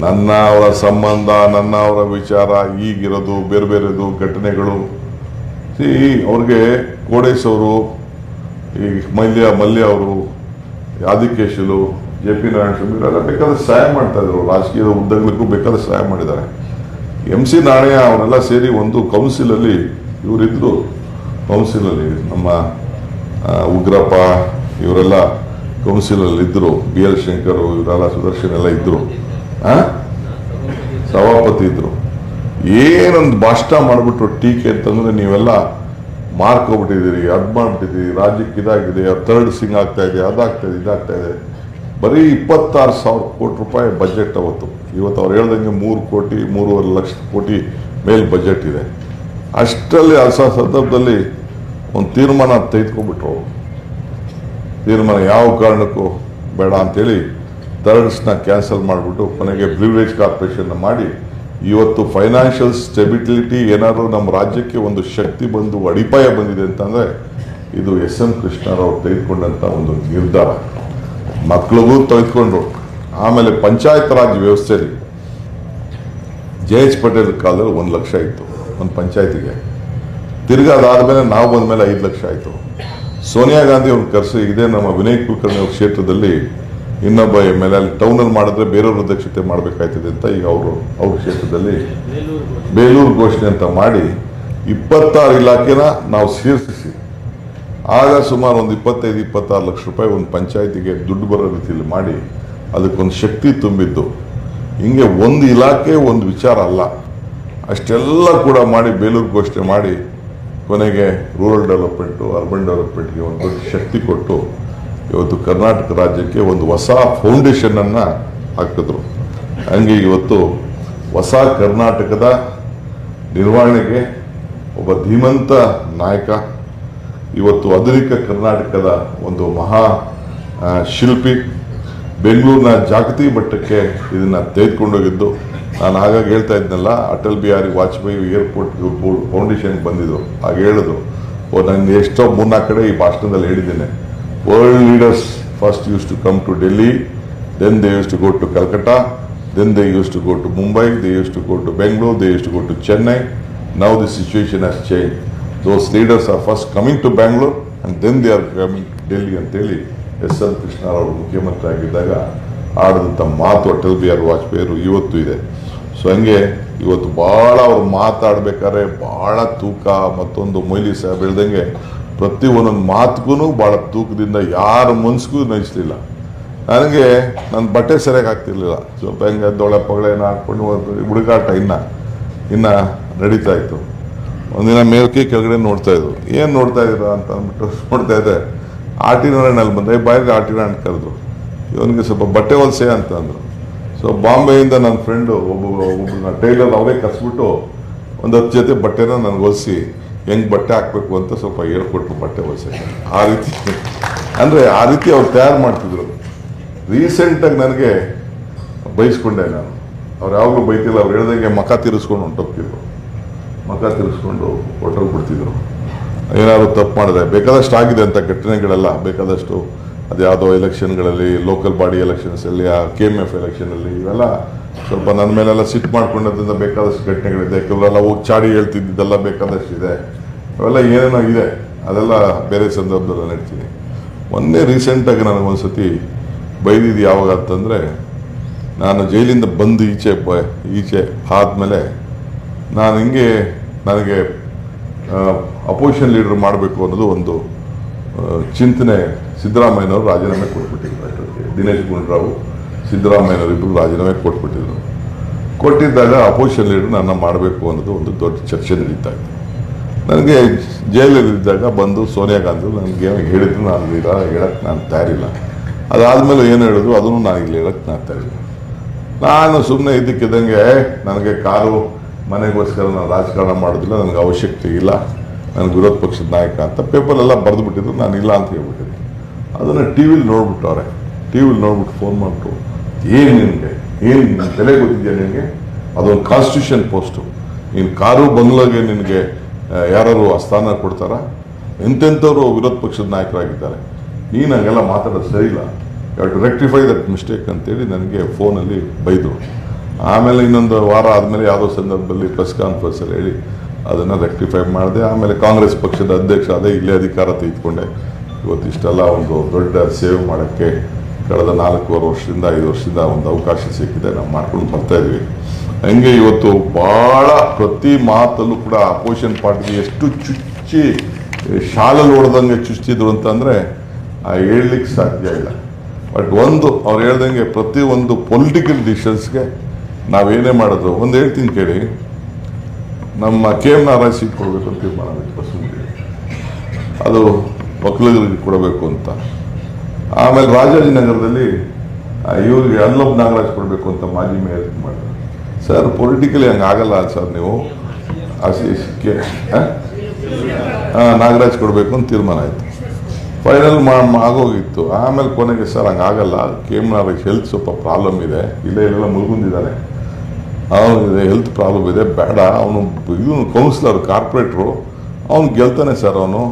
ನನ್ನ ಅವರ ಸಂಬಂಧ, ನನ್ನ ಅವರ ವಿಚಾರ, ಈಗಿರೋದು ಬೇರೆ ಬೇರೆದು ಘಟನೆಗಳು. ಅವ್ರಿಗೆ ಕೋಡೇಶ್ ಅವರು, ಈ ಮಲ್ಯ ಅವರು, ಆದಿಕೇಶಲು, JP ನಾರಾಯಣಸ್ವಾಮಿ ಇವರೆಲ್ಲ ಬೇಕಾದ್ರೆ ಸಹಾಯ ಮಾಡ್ತಾ ಇದ್ರು, ರಾಜಕೀಯ ಉದ್ದಗಳಿಗೂ ಬೇಕಾದ್ರೆ ಸಹಾಯ ಮಾಡಿದ್ದಾರೆ. MC ನಾಣಯ್ಯ ಅವರೆಲ್ಲ ಸೇರಿ ಒಂದು ಕೌನ್ಸಿಲಲ್ಲಿ ಇವರಿದ್ರು, ಕೌನ್ಸಿಲಲ್ಲಿ ನಮ್ಮ ಉಗ್ರಪ್ಪ ಇವರೆಲ್ಲ ಕೌನ್ಸಿಲಲ್ಲಿ ಇದ್ದರು, BL ಶಂಕರ್ ಇವರೆಲ್ಲ ಸುದರ್ಶನ್ ಎಲ್ಲ ಇದ್ದರು, ಸಭಾಪತಿ ಇದ್ರು. ಏನೊಂದು ಭಾಷಣ ಮಾಡಿಬಿಟ್ರು ಟೀಕೆ ಅಂತಂದ್ರೆ ನೀವೆಲ್ಲ ಮಾರ್ಕೊಬಿಟ್ಟಿದ್ದೀರಿ, ಅದು ಮಾಡಿಬಿಟ್ಟಿದ್ದೀರಿ, ರಾಜ್ಯಕ್ಕೆ ಇದಾಗಿದೆ, ಥರ್ಡ್ ಸಿಂಗ್ ಆಗ್ತಾ ಇದೆ, ಅದಾಗ್ತಾ ಇದೆ, ಇದಾಗ್ತಾ ಇದೆ. ಬರೀ 26,000 ಕೋಟಿ ರೂಪಾಯಿ ಬಜೆಟ್ ಅವತ್ತು. ಇವತ್ತು ಅವ್ರು ಹೇಳ್ದಂಗೆ 3 ಕೋಟಿ 3.5 ಲಕ್ಷ ಕೋಟಿ ಮೇಲ್ ಬಜೆಟ್ ಇದೆ. ಅಷ್ಟರಲ್ಲಿ ಆ ಸಂದರ್ಭದಲ್ಲಿ ಒಂದು ತೀರ್ಮಾನ ತೆಗೆದುಕೊಂಡ್ಬಿಟ್ರು. ತೀರ್ಮಾನ ಯಾವ ಕಾರಣಕ್ಕೂ ಬೇಡ ಅಂತೇಳಿ ಥರ್ಡ್ಸ್ನ ಕ್ಯಾನ್ಸಲ್ ಮಾಡಿಬಿಟ್ಟು ಕೊನೆಗೆ ಬ್ರಿವರೇಜ್ ಕಾರ್ಪೊರೇಷನ್ ಮಾಡಿ ಇವತ್ತು ಫೈನಾನ್ಷಿಯಲ್ ಸ್ಟೆಬಿಲಿಟಿ ಏನಾದರೂ ನಮ್ಮ ರಾಜ್ಯಕ್ಕೆ ಒಂದು ಶಕ್ತಿ ಬಂದು ಅಡಿಪಾಯ ಬಂದಿದೆ ಅಂತಂದರೆ ಇದು SM ಕೃಷ್ಣರವ್ರು ತೆಗೆದುಕೊಂಡಂಥ ಒಂದು ನಿರ್ಧಾರ. ಮಕ್ಕಳಿಗೂ ತೆಗೆದುಕೊಂಡ್ರು. ಆಮೇಲೆ ಪಂಚಾಯತ್ ರಾಜ್ ವ್ಯವಸ್ಥೆಯಲ್ಲಿ JH ಪಟೇಲ್ ಕಾಲದಲ್ಲಿ 1 ಲಕ್ಷ ಇತ್ತು ಒಂದು ಪಂಚಾಯತಿಗೆ. ತಿರ್ಗಾ ಅದಾದಮೇಲೆ ನಾವು ಬಂದಮೇಲೆ 5 ಲಕ್ಷ ಆಯಿತು. ಸೋನಿಯಾ ಗಾಂಧಿ ಅವ್ರನ್ನ ಕರೆಸಿ ಇದೇ ನಮ್ಮ ವಿನಯ್ ಕುಲಕರ್ಣಿ ಅವ್ರ ಕ್ಷೇತ್ರದಲ್ಲಿ ಇನ್ನೊಬ್ಬ MLA ಅಲ್ಲಿ ಟೌನಲ್ಲಿ ಮಾಡಿದ್ರೆ ಬೇರೆಯವ್ರ ಅಧ್ಯಕ್ಷತೆ ಮಾಡಬೇಕಾಯ್ತದೆ ಅಂತ ಈಗ ಅವ್ರ ಕ್ಷೇತ್ರದಲ್ಲಿ ಬೇಲೂರು ಘೋಷಣೆ ಅಂತ ಮಾಡಿ 26 ಇಲಾಖೆನ ನಾವು ಸೇರಿಸಿ ಆಗ ಸುಮಾರು ಒಂದು 25-26 ಲಕ್ಷ ರೂಪಾಯಿ ಒಂದು ಪಂಚಾಯತಿಗೆ ದುಡ್ಡು ಬರೋ ರೀತಿಯಲ್ಲಿ ಮಾಡಿ ಅದಕ್ಕೊಂದು ಶಕ್ತಿ ತುಂಬಿದ್ದು. ಹಿಂಗೆ ಒಂದು ಇಲಾಖೆ ಒಂದು ವಿಚಾರ ಅಲ್ಲ, ಅಷ್ಟೆಲ್ಲ ಕೂಡ ಮಾಡಿ ಬೇಲೂರು ಘೋಷಣೆ ಮಾಡಿ ಕೊನೆಗೆ ರೂರಲ್ ಡೆವಲಪ್ಮೆಂಟು ಅರ್ಬನ್ ಡೆವಲಪ್ಮೆಂಟ್ಗೆ ಒಂದು ದೊಡ್ಡ ಶಕ್ತಿ ಕೊಟ್ಟು ಇವತ್ತು ಕರ್ನಾಟಕ ರಾಜ್ಯಕ್ಕೆ ಒಂದು ಹೊಸ ಫೌಂಡೇಶನನ್ನು ಹಾಕಿದ್ರು. ಹಂಗೆ ಇವತ್ತು ಹೊಸ ಕರ್ನಾಟಕದ ನಿರ್ವಹಣೆಗೆ ಒಬ್ಬ ಧೀಮಂತ ನಾಯಕ, ಇವತ್ತು ಆಧುನಿಕ ಕರ್ನಾಟಕದ ಒಂದು ಮಹಾ ಶಿಲ್ಪಿ, ಬೆಂಗಳೂರಿನ ಜಾಗತಿಕ ಮಟ್ಟಕ್ಕೆ ಇದನ್ನು ತೆಗೆದುಕೊಂಡೋಗಿದ್ದು. ನಾನು ಹಾಗಾಗಿ ಹೇಳ್ತಾ ಇದ್ನಲ್ಲ, ಅಟಲ್ ಬಿಹಾರಿ ವಾಜಪೇಯಿ ಏರ್ಪೋರ್ಟ್ ಫೌಂಡೇಶನ್ಗೆ ಬಂದಿದ್ದು. ಆಗ ಹೇಳಿದ್ರು, ನಾನು ಎಷ್ಟೋ 3-4 ಕಡೆ ಈ ಭಾಷಣದಲ್ಲಿ ಹೇಳಿದ್ದೇನೆ, world leaders first use to come to Delhi, then they use to go to Calcutta, then they use to go to Mumbai, they use to go to Bengaluru, they use to go to Chennai. Now the situation has change. Those leaders are first coming to Bangalore and then they are coming Delhi ಅಂತೇಳಿ SM ಕೃಷ್ಣರವರು ಮುಖ್ಯಮಂತ್ರಿ ಆಗಿದ್ದಾಗ ಆಡಿದಂಥ ಮಾತು ಅಟಲ್ ಬಿಹಾರಿ ವಾಜಪೇಯಿಯವರು ಇವತ್ತು ಇದೆ. So ಹಂಗೆ ಇವತ್ತು ಭಾಳ ಅವ್ರು ಮಾತಾಡ್ಬೇಕಾದ್ರೆ ಭಾಳ ತೂಕ, ಮತ್ತೊಂದು ಮೊಯ್ಲಿ ಸಾಹೇಬ್ ಹೇಳ್ದಂಗೆ ಪ್ರತಿ ಒಂದೊಂದು ಮಾತುಗೂ ಭಾಳ ತೂಕದಿಂದ ಯಾರ ಮನ್ಸಿಗೂ ನಯಿಸಲಿಲ್ಲ. ನನಗೆ ನನ್ನ ಬಟ್ಟೆ ಸರಿಯಾಗಿ ಆಗ್ತಿರ್ಲಿಲ್ಲ, ಸ್ವಲ್ಪ ಹೆಂಗೆ ದೊಳೆ ಪಗಳೇನ ಹಾಕ್ಕೊಂಡು ಹುಡುಗಾಟ ಇನ್ನು ನಡೀತಾ ಇತ್ತು. ಒಂದಿನ ಮೇಲ್ಕೆ ಕೆಳಗಡೆ ನೋಡ್ತಾ ಇದ್ರು, ಏನು ನೋಡ್ತಾ ಇದ್ದೀರಾ ಅಂತ ಅಂದ್ಬಿಟ್ಟು ನೋಡ್ತಾ ಇದ್ದೆ. ಆಟಿನಲ್ಲಿ ಬಂದೆ, ಬಾಯಿಗೆ ಆಟಿನಾರಾಯಣ ಕರೆದ್ರು, ಇವನಿಗೆ ಸ್ವಲ್ಪ ಬಟ್ಟೆ ಹೊಲಿಸೆ ಅಂತ ಅಂದರು. ಸೊ ಬಾಂಬೆಯಿಂದ ನನ್ನ ಫ್ರೆಂಡು ಒಬ್ಬ ಟೈಲರ್ ಅವರೇ ಕರೆಸ್ಬಿಟ್ಟು ಒಂದು 10 ಜೊತೆ ಬಟ್ಟೆನ ನನಗೆ ಹೊಲಿಸಿ ಹೆಂಗೆ ಬಟ್ಟೆ ಹಾಕಬೇಕು ಅಂತ ಸ್ವಲ್ಪ ಹೇಳ್ಕೊಟ್ರು ಬಟ್ಟೆ ಹೊಲಿಸೋಕ್ಕೆ. ಆ ರೀತಿ ಅವ್ರು ತಯಾರು ಮಾಡ್ತಿದ್ರು. ರೀಸೆಂಟಾಗಿ ನನಗೆ ಬೈಸ್ಕೊಂಡೆ ನಾನು, ಅವ್ರು ಯಾವಾಗಲೂ ಬೈತಿಲ್ಲ, ಅವ್ರು ಹೇಳ್ದಂಗೆ ಮಖ ತಿರ್ಸ್ಕೊಂಡು ಹೊಂಟೋಗ್ತಿದ್ರು, ಮಖ ತಿರ್ಸ್ಕೊಂಡು ಹೊರಟೋಗ್ಬಿಡ್ತಿದ್ರು. ಏನಾದ್ರು ತಪ್ಪು ಮಾಡಿದ್ರೆ ಬೇಕಾದಷ್ಟು ಆಗಿದೆ ಅಂತ ಘಟನೆಗಳೆಲ್ಲ ಬೇಕಾದಷ್ಟು, ಅದು ಯಾವುದೋ ಎಲೆಕ್ಷನ್ಗಳಲ್ಲಿ, ಲೋಕಲ್ ಬಾಡಿ ಎಲೆಕ್ಷನ್ಸಲ್ಲಿ, KMF ಎಲೆಕ್ಷನಲ್ಲಿ ಇವೆಲ್ಲ ಸ್ವಲ್ಪ ನನ್ನ ಮೇಲೆಲ್ಲ ಸಿಟ್ಟು ಮಾಡ್ಕೊಂಡದ್ರಿಂದ ಬೇಕಾದಷ್ಟು ಘಟನೆಗಳಿದೆ. ಕೆಲವರೆಲ್ಲ ಹೋಗಿ ಚಾಡಿ ಹೇಳ್ತಿದ್ದೆಲ್ಲ ಬೇಕಾದಷ್ಟು ಇದೆ, ಅವೆಲ್ಲ ಏನೇನೋ ಇದೆ, ಅದೆಲ್ಲ ಬೇರೆ ಸಂದರ್ಭದಲ್ಲಿ ನಡ್ತೀನಿ. ಮೊನ್ನೆ ರೀಸೆಂಟಾಗಿ ನನಗೊಂದ್ಸತಿ ಬೈದಿದ್ದು ಯಾವಾಗ ಅಂತಂದರೆ, ನಾನು ಜೈಲಿಂದ ಬಂದು ಈಚೆ ಆದಮೇಲೆ ನಾನು ಹಿಂಗೆ ನನಗೆ ಅಪೋಸಿಷನ್ ಲೀಡರ್ ಮಾಡಬೇಕು ಅನ್ನೋದು ಒಂದು ಚಿಂತನೆ. ಸಿದ್ದರಾಮಯ್ಯನವರು ರಾಜೀನಾಮೆ ಕೊಟ್ಬಿಟ್ಟಿದ್ರು. ಅಷ್ಟೊತ್ತಿಗೆ ದಿನೇಶ್ ಗುಂಡೂರಾವ್ ಸಿದ್ದರಾಮಯ್ಯನವರು ಇಬ್ಬರು ರಾಜೀನಾಮೆ ಕೊಟ್ಬಿಟ್ಟಿದ್ರು. ಕೊಟ್ಟಿದ್ದಾಗ ಅಪೋಸಿಷನ್ ಲೀಡರ್ ನನ್ನ ಮಾಡಬೇಕು ಅನ್ನೋದು ಒಂದು ದೊಡ್ಡ ಚರ್ಚೆ ನಡೀತಾ ಇತ್ತು. ನನಗೆ ಜೈಲಲ್ಲಿದ್ದಾಗ ಬಂದು ಸೋನಿಯಾ ಗಾಂಧಿ ನನಗೆ ಹೇಳಿದ್ರು, ನಾನು ಈಗ ಹೇಳಕ್ಕೆ ನಾನು ತಯಾರಿಲ್ಲ. ಅದಾದಮೇಲೆ ಏನು ಹೇಳಿದ್ರು ಅದನ್ನು ನಾನು ಇಲ್ಲಿ ಹೇಳಕ್ಕೆ ನಾನು ತಯಾರಿಲ್ಲ. ನಾನು ಸುಮ್ಮನೆ ಇದ್ದಕ್ಕಿದ್ದಂಗೆ ನನಗೆ ಕಾರು ಮನೆಗೋಸ್ಕರ ನಾನು ರಾಜಕಾರಣ ಮಾಡೋದಿಲ್ಲ, ನನಗೆ ಅವಶ್ಯಕತೆ ಇಲ್ಲ, ನನಗೆ ವಿರೋಧ ಪಕ್ಷದ ನಾಯಕ ಅಂತ ಪೇಪರೆಲ್ಲ ಬರೆದು ಬಿಟ್ಟಿದ್ರು. ನಾನು ಇಲ್ಲ ಅಂತ ಹೇಳ್ಬಿಟ್ಟಿದ್ದೆ. ಅದನ್ನು ಟಿ ವಿಲಿ ನೋಡ್ಬಿಟ್ಟು ಫೋನ್ ಮಾಡಿಬಿಟ್ಟು, ಏನು ನಿನಗೆ ಏನು ತಲೆ ಗೊತ್ತಿದೆಯಾ ನಿನಗೆ, ಅದೊಂದು ಕಾನ್ಸ್ಟಿಟ್ಯೂಷನ್ ಪೋಸ್ಟು, ನೀನು ಕಾರು ಬಂಗ್ಲಾಗೆ ನಿನಗೆ ಯಾರು ಆ ಸ್ಥಾನ ಕೊಡ್ತಾರ, ಎಂತೆಂಥವ್ರು ವಿರೋಧ ಪಕ್ಷದ ನಾಯಕರಾಗಿದ್ದಾರೆ, ನೀನು ಹಂಗೆಲ್ಲ ಮಾತಾಡೋದು ಸರಿ ಇಲ್ಲ, you to rectify that mistake ಅಂತೇಳಿ ನನಗೆ ಫೋನಲ್ಲಿ ಬೈದರು. ಆಮೇಲೆ ಇನ್ನೊಂದು ವಾರ ಆದಮೇಲೆ ಯಾವುದೋ ಸಂದರ್ಭದಲ್ಲಿ ಪ್ರೆಸ್ ಕಾನ್ಫರೆನ್ಸಲ್ಲಿ ಹೇಳಿ ಅದನ್ನು ರೆಕ್ಟಿಫೈ ಮಾಡಿದೆ. ಆಮೇಲೆ ಕಾಂಗ್ರೆಸ್ ಪಕ್ಷದ ಅಧ್ಯಕ್ಷ ಅದೇ ಇಲ್ಲೇ ಅಧಿಕಾರ ತೆಗೆದುಕೊಂಡೆ. ಇವತ್ತು ಇಷ್ಟೆಲ್ಲ ಒಂದು ದೊಡ್ಡ ಸೇವೆ ಮಾಡೋಕ್ಕೆ ಕಳೆದ 4 ವರ್ಷದಿಂದ 5 ವರ್ಷದಿಂದ ಒಂದು ಅವಕಾಶ ಸಿಕ್ಕಿದೆ, ನಾವು ಮಾಡ್ಕೊಂಡು ಬರ್ತಾ ಇದ್ವಿ. ಹಂಗೆ ಇವತ್ತು ಭಾಳ ಪ್ರತಿ ಮಾತಲ್ಲೂ ಕೂಡ ಅಪೋಸಿಷನ್ ಪಾರ್ಟಿಗೆ ಎಷ್ಟು ಚುಚ್ಚಿ ಶಾಲಲ್ಲಿ ಹೊಡೆದಂಗೆ ಚುಚ್ಚಿದ್ರು ಅಂತಂದರೆ ಹೇಳಲಿಕ್ಕೆ ಸಾಧ್ಯ ಇಲ್ಲ. ಬಟ್ ಒಂದು ಅವ್ರು ಹೇಳ್ದಂಗೆ ಪ್ರತಿಯೊಂದು ಪೊಲಿಟಿಕಲ್ ಡಿಸಿಷನ್ಸ್ಗೆ ನಾವೇನೇ ಮಾಡಿದ್ರು, ಒಂದು ಹೇಳ್ತೀನಿ ಕೇಳಿ, ನಮ್ಮ KM ನಾರಾಯಣ್ ಸೀಟ್ ಕೊಡಬೇಕು ಅಂತ ತೀರ್ಮಾನ ಮಾಡಿದ್ವಿ. ಅದು ಒಕ್ಕಲಿಗರಿಗೆ ಕೊಡಬೇಕು ಅಂತ. ಆಮೇಲೆ ರಾಜಾಜಿನಗರದಲ್ಲಿ ಇವ್ರಿಗೆ ಅಲ್ಲೊಬ್ಬ ನಾಗರಾಜ್ ಕೊಡಬೇಕು ಅಂತ ಮಾಜಿ ಮೇಯರ್ ಮಾಡಿದ್ರು. ಸರ್ ಪೊಲಿಟಿಕಲಿ ಹಂಗೆ ಆಗಲ್ಲ ಸರ್, ನೀವು ನಾಗರಾಜ್ ಕೊಡಬೇಕು ಅಂತ ತೀರ್ಮಾನ ಆಯಿತು. ಫೈನಲ್ ಆಗೋಗಿತ್ತು. ಆಮೇಲೆ ಕೊನೆಗೆ ಸರ್ ಹಂಗೆ ಆಗಲ್ಲ, KM ನಾರಾಯಣ್ ಹೆಲ್ತ್ ಸ್ವಲ್ಪ ಪ್ರಾಬ್ಲಮ್ ಇದೆ, ಇಲ್ಲೆಲ್ಲ ಮುಳುಗುಂದಿದ್ದಾನೆ, ಅವನಿಗೆ ಹೆಲ್ತ್ ಪ್ರಾಬ್ಲಮ್ ಇದೆ, ಬೇಡ ಅವನು ಇವನು ಕೌನ್ಸಿಲರ್ ಕಾರ್ಪೊರೇಟ್ರು, ಅವ್ನು ಗೆಲ್ತಾನೆ ಸರ್, ಅವನು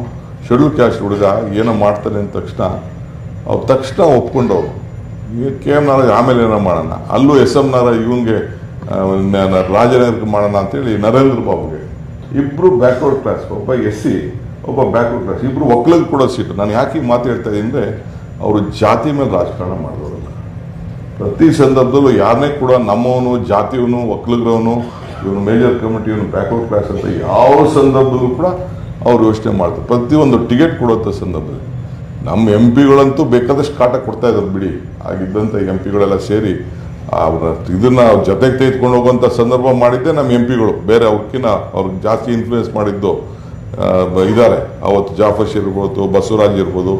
ಶೆಡ್ಯೂಲ್ ಕ್ಯಾಸ್ಟ್ ಹುಡುಗ ಏನೋ ಮಾಡ್ತಾನೆ ಅಂದ ತಕ್ಷಣ ಒಪ್ಕೊಂಡವ್ರು. ಈಗ KM ನಾರಾಯಣ್ ಆಮೇಲೆ ಏನೋ ಮಾಡೋಣ, ಅಲ್ಲೂ SM ನಾರಾಯಣ್ ಇವನಿಗೆ ರಾಜನಗರಕ್ಕೆ ಮಾಡೋಣ ಅಂತೇಳಿ ನರೇಂದ್ರ ಬಾಬುಗೆ, ಇಬ್ಬರು ಬ್ಯಾಕ್ವರ್ಡ್ ಕ್ಲಾಸ್, ಒಬ್ಬ SC ಒಬ್ಬ ಬ್ಯಾಕ್ವರ್ಡ್ ಕ್ಲಾಸ್, ಇಬ್ಬರು ಒಕ್ಕಲಿಗೆ ಕೊಡೋ ಸೀಟು. ನಾನು ಯಾಕೆ ಮಾತು ಹೇಳ್ತಾ ಇದ್ದೀನಿ ಅಂದರೆ, ಅವರು ಜಾತಿ ಮೇಲೆ ರಾಜಕಾರಣ ಮಾಡಿದವರಲ್ಲ. ಪ್ರತಿ ಸಂದರ್ಭದಲ್ಲೂ ಯಾರನ್ನೇ ಕೂಡ ನಮ್ಮವನು, ಜಾತಿಯವನು, ಒಕ್ಕಲಿಗರವನು, ಇವನು ಮೇಜರ್ ಕಮಿಟಿ, ಇವನು ಬ್ಯಾಕ್ವರ್ಡ್ ಕ್ಲಾಸ್ ಅಂತ ಯಾವ ಸಂದರ್ಭದಲ್ಲೂ ಕೂಡ ಅವ್ರು ಯೋಚನೆ ಮಾಡ್ತಾರೆ. ಪ್ರತಿಯೊಂದು ಟಿಕೆಟ್ ಕೊಡುವಂಥ ಸಂದರ್ಭದಲ್ಲಿ ನಮ್ಮ MP ಗಳಂತೂ ಬೇಕಾದಷ್ಟು ಕಾಟ ಕೊಡ್ತಾ ಇದ್ದಾರೆ ಬಿಡಿ. ಆಗಿದ್ದಂಥ MP ಗಳೆಲ್ಲ ಸೇರಿ ಇದನ್ನ ಜೊತೆಗೆ ತೆಗೆದುಕೊಂಡು ಹೋಗುವಂಥ ಸಂದರ್ಭ ಮಾಡಿದ್ದೆ ನಮ್ಮ MP ಗಳು. ಬೇರೆ ಅವ್ರಕ್ಕಿಂತ ಅವ್ರಿಗೆ ಜಾಸ್ತಿ ಇನ್ಫ್ಲೂಯೆನ್ಸ್ ಮಾಡಿದ್ದು ಇದ್ದಾರೆ. ಅವತ್ತು ಜಾಫರ್ ಇರ್ಬೋದು, ಬಸವರಾಜ್ ಇರ್ಬೋದು,